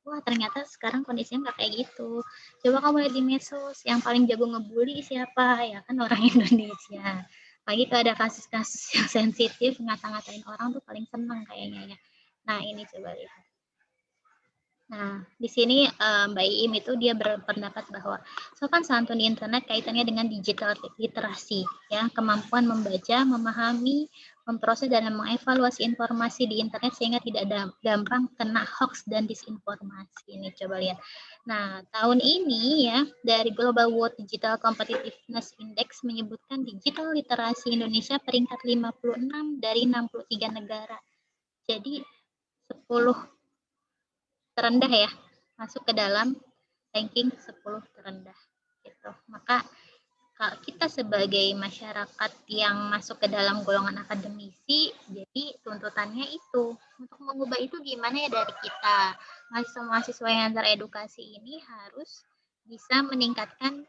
Wah ternyata sekarang kondisinya nggak kayak gitu. Coba kamu lihat di medsos, yang paling jago ngebully siapa? Ya kan orang Indonesia. Lagi kalau ada kasus-kasus yang sensitif, ngata-ngatain orang tuh paling seneng kayaknya ya. Nah ini coba lihat. Nah, di sini Mbak Iim itu dia berpendapat bahwa sopan santun di internet kaitannya dengan digital literasi, ya, kemampuan membaca, memahami, memproses dan mengevaluasi informasi di internet sehingga tidak gampang kena hoax dan disinformasi. Ini coba lihat. Nah, tahun ini ya dari Global World Digital Competitiveness Index menyebutkan digital literasi Indonesia peringkat 56 dari 63 negara. Jadi 10 terendah ya, masuk ke dalam ranking 10 terendah gitu. Maka kalau kita sebagai masyarakat yang masuk ke dalam golongan akademisi, jadi tuntutannya itu untuk mengubah itu gimana ya dari kita mahasiswa-mahasiswa yang teredukasi ini harus bisa meningkatkan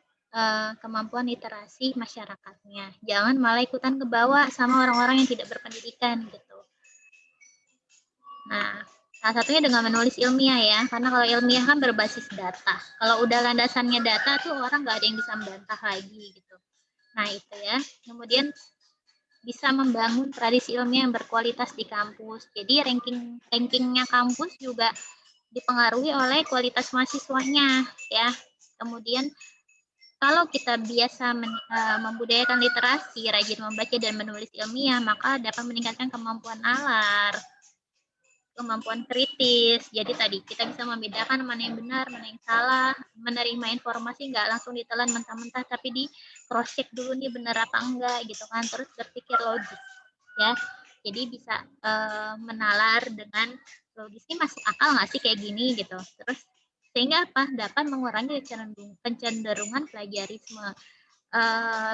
kemampuan literasi masyarakatnya. Jangan malah ikutan ke bawah sama orang-orang yang tidak berpendidikan gitu. Nah, salah satunya dengan menulis ilmiah ya, karena kalau ilmiah kan berbasis data. Kalau udah landasannya data tuh orang nggak ada yang bisa membantah lagi gitu. Nah itu ya, kemudian bisa membangun tradisi ilmiah yang berkualitas di kampus. Jadi rankingnya kampus juga dipengaruhi oleh kualitas mahasiswanya ya. Kemudian kalau kita biasa membudayakan literasi, rajin membaca dan menulis ilmiah, maka dapat meningkatkan kemampuan nalar, kemampuan kritis. Jadi tadi kita bisa membedakan mana yang benar, mana yang salah, menerima informasi nggak langsung ditelan mentah-mentah, tapi di cross check dulu nih benar apa enggak gitu kan, terus berpikir logis ya. Jadi bisa menalar dengan logis, ini masuk akal nggak sih kayak gini gitu. Terus sehingga apa? Dapat mengurangi kecenderungan plagiarisme.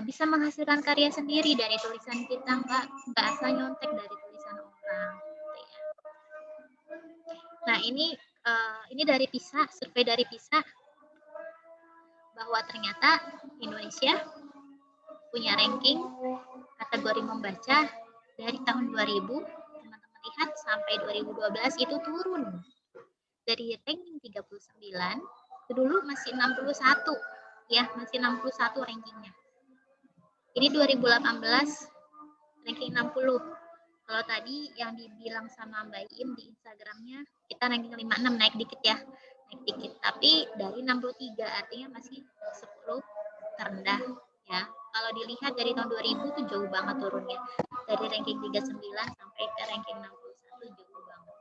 Bisa menghasilkan karya sendiri dari tulisan kita, nggak asal nyontek dari tulisan orang. Nah ini dari PISA, survei dari PISA bahwa ternyata Indonesia punya ranking kategori membaca dari tahun 2000, teman-teman lihat sampai 2012 itu turun dari ranking 39 ke dulu masih 61 ya, masih 61 rankingnya. Ini 2018 ranking 60. Kalau tadi yang dibilang sama Mbak Iim di Instagramnya, kita ranking 56, naik dikit ya. Naik dikit, tapi dari 63, artinya masih 10 terendah ya. Kalau dilihat dari tahun 2000 itu jauh banget turunnya. dari ranking 39 sampai ke ranking 61 jauh banget.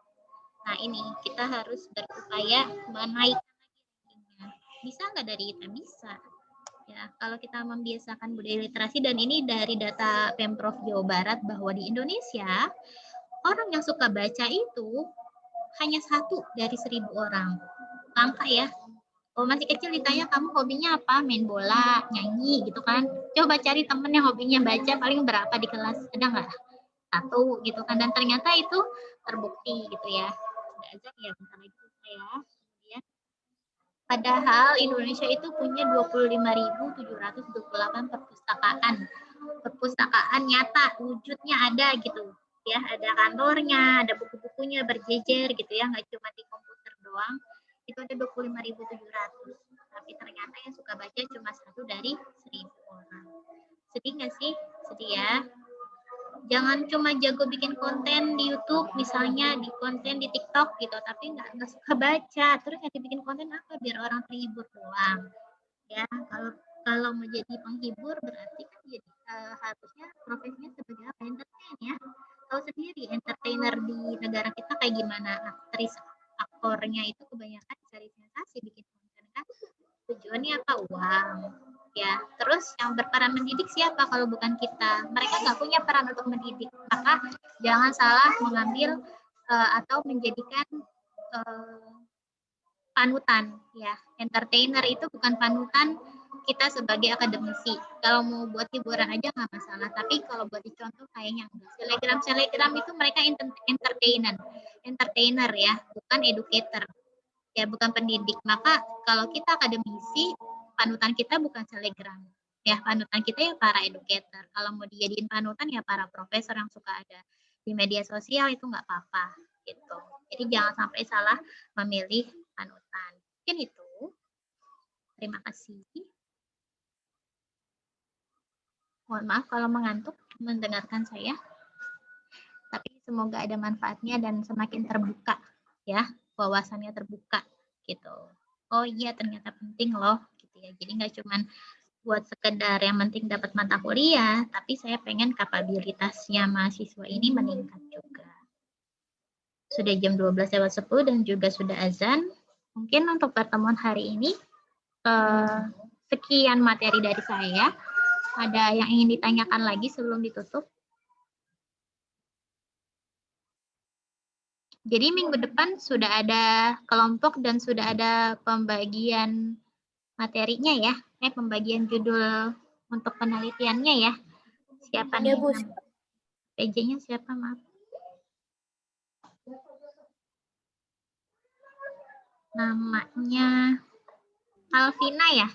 Nah ini kita harus berupaya menaikkan lagi rankingnya. Bisa nggak dari kita? Bisa. Ya, kalau kita membiasakan budaya literasi, dan ini dari data Pemprov Jawa Barat bahwa di Indonesia orang yang suka baca itu hanya 1 dari 1.000 orang. Langka ya. Kalau masih kecil ditanya kamu hobinya apa? Main bola, nyanyi gitu kan. Coba cari temen yang hobinya baca paling berapa di kelas. Ada nggak? 1 gitu kan. Dan ternyata itu terbukti gitu ya. Udah aja ya, bentar lagi ya. Kemudian, padahal Indonesia itu punya 25.728 perpustakaan. Perpustakaan nyata, wujudnya ada gitu. Ya, ada kantornya, ada buku-bukunya berjejer gitu ya, nggak cuma di komputer doang. Itu ada 25.700. Tapi ternyata yang suka baca cuma 1 dari 1.000 orang. Sedih nggak sih? Sedih ya. Jangan cuma jago bikin konten di YouTube, misalnya di konten di TikTok gitu, tapi nggak suka baca. Terus yang dibikin konten apa? Biar orang terhibur doang. Ya, kalau mau jadi penghibur berarti kan jadi harusnya profesinya sebagai apa? Entertain ya. Tahu sendiri entertainer di negara kita kayak gimana? Aktris, aktornya itu kebanyakan cari sensasi, bikin konten kan. Tujuannya apa? Uang. Ya, terus yang berperan mendidik siapa kalau bukan kita? Mereka nggak punya peran untuk mendidik. Maka jangan salah mengambil atau menjadikan panutan. Ya, entertainer itu bukan panutan kita sebagai akademisi. Kalau mau buat hiburan aja nggak masalah. Tapi kalau buat dicontoh kayaknya enggak. Selebgram itu mereka entertainer ya, bukan educator. Ya, bukan pendidik. Maka kalau kita akademisi, panutan kita bukan selebgram. Ya, panutan kita ya para educator. Kalau mau dijadiin panutan ya para profesor yang suka ada di media sosial itu nggak apa-apa gitu. Jadi jangan sampai salah memilih panutan. Mungkin itu. Terima kasih. Mohon maaf kalau mengantuk mendengarkan saya. Tapi semoga ada manfaatnya dan semakin terbuka ya, wawasannya terbuka gitu. Oh iya ternyata penting loh gitu ya. Jadi nggak cuman buat sekedar yang penting dapat mata kuliah, tapi saya pengen kapabilitasnya mahasiswa ini meningkat juga. Sudah jam 12:10 dan juga sudah azan. Mungkin untuk pertemuan hari ini sekian materi dari saya. Ada yang ingin ditanyakan lagi sebelum ditutup? Jadi minggu depan sudah ada kelompok dan sudah ada pembagian materinya ya, pembagian judul untuk penelitiannya ya. Siapa nih? PJ-nya siapa, maaf? Namanya Alvina ya?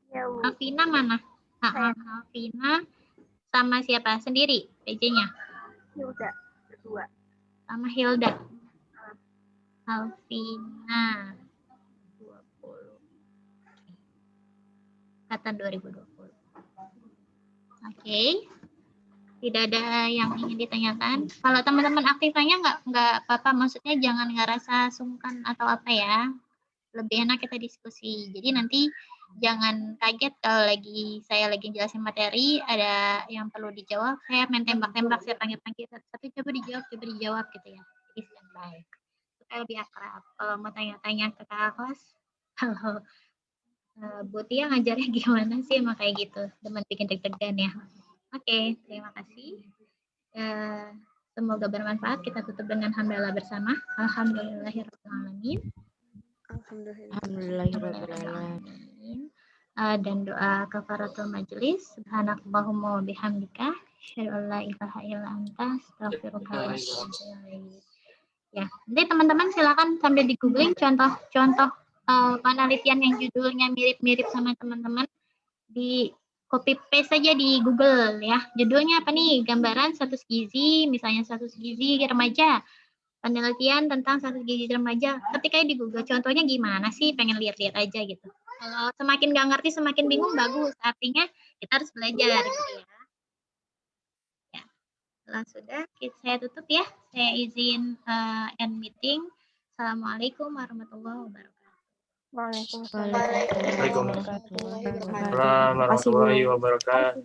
Ya, Bu. Alvina mana? Alvina sama siapa? Sendiri PJ-nya? Hilda, berdua. Sama Hilda. Alvina 20. Angkatan 2020. Oke. Tidak ada yang ingin ditanyakan. Kalau teman-teman aktifnya nggak apa-apa, maksudnya jangan ngerasa sungkan atau apa ya. Lebih enak kita diskusi. Jadi nanti jangan kaget kalau saya lagi jelasin materi, ada yang perlu dijawab, saya main tembak-tembak, saya panggil-panggil satu, coba dijawab gitu ya. Jadi standby. Supaya lebih akrab. Kalau mau tanya-tanya ke kakak kelas, kalau Bu Tia ngajarnya gimana sih, emang kayak gitu. Teman bikin deg-degan ya. Oke, terima kasih. Semoga bermanfaat. Kita tutup dengan hamdalah bersama. Alhamdulillahirrahmanirrahim. Alhamdulillahirrahmanirrahim. Dan doa kafaratul majelis. Subhanakallahumma wa bihamdika. Asyhadu an la ilaha illa anta astaghfiruka wa atubu ilaik. Ya, nanti teman-teman silakan sambil di googling contoh penelitian yang judulnya mirip-mirip sama teman-teman, di copy paste saja di Google ya. Judulnya apa nih? Gambaran status gizi, misalnya status gizi remaja. Penelitian tentang status gizi remaja. Ketika di Google contohnya gimana sih? Pengen lihat-lihat aja gitu. Kalau semakin nggak ngerti, semakin bingung, bagus. Artinya kita harus belajar gitu ya. Ya. Setelah sudah, saya tutup ya. Saya izin end meeting. Assalamualaikum warahmatullahi wabarakatuh. Waalaikumsalam warahmatullahi wabarakatuh.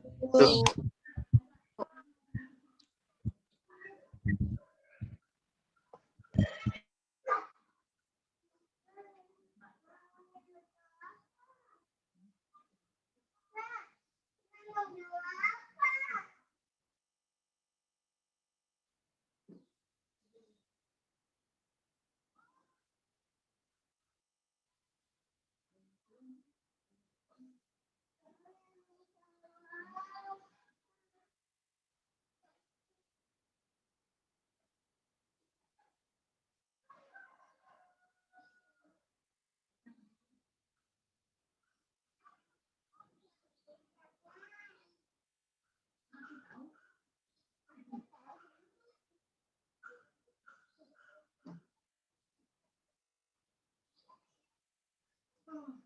Assalamualaikum.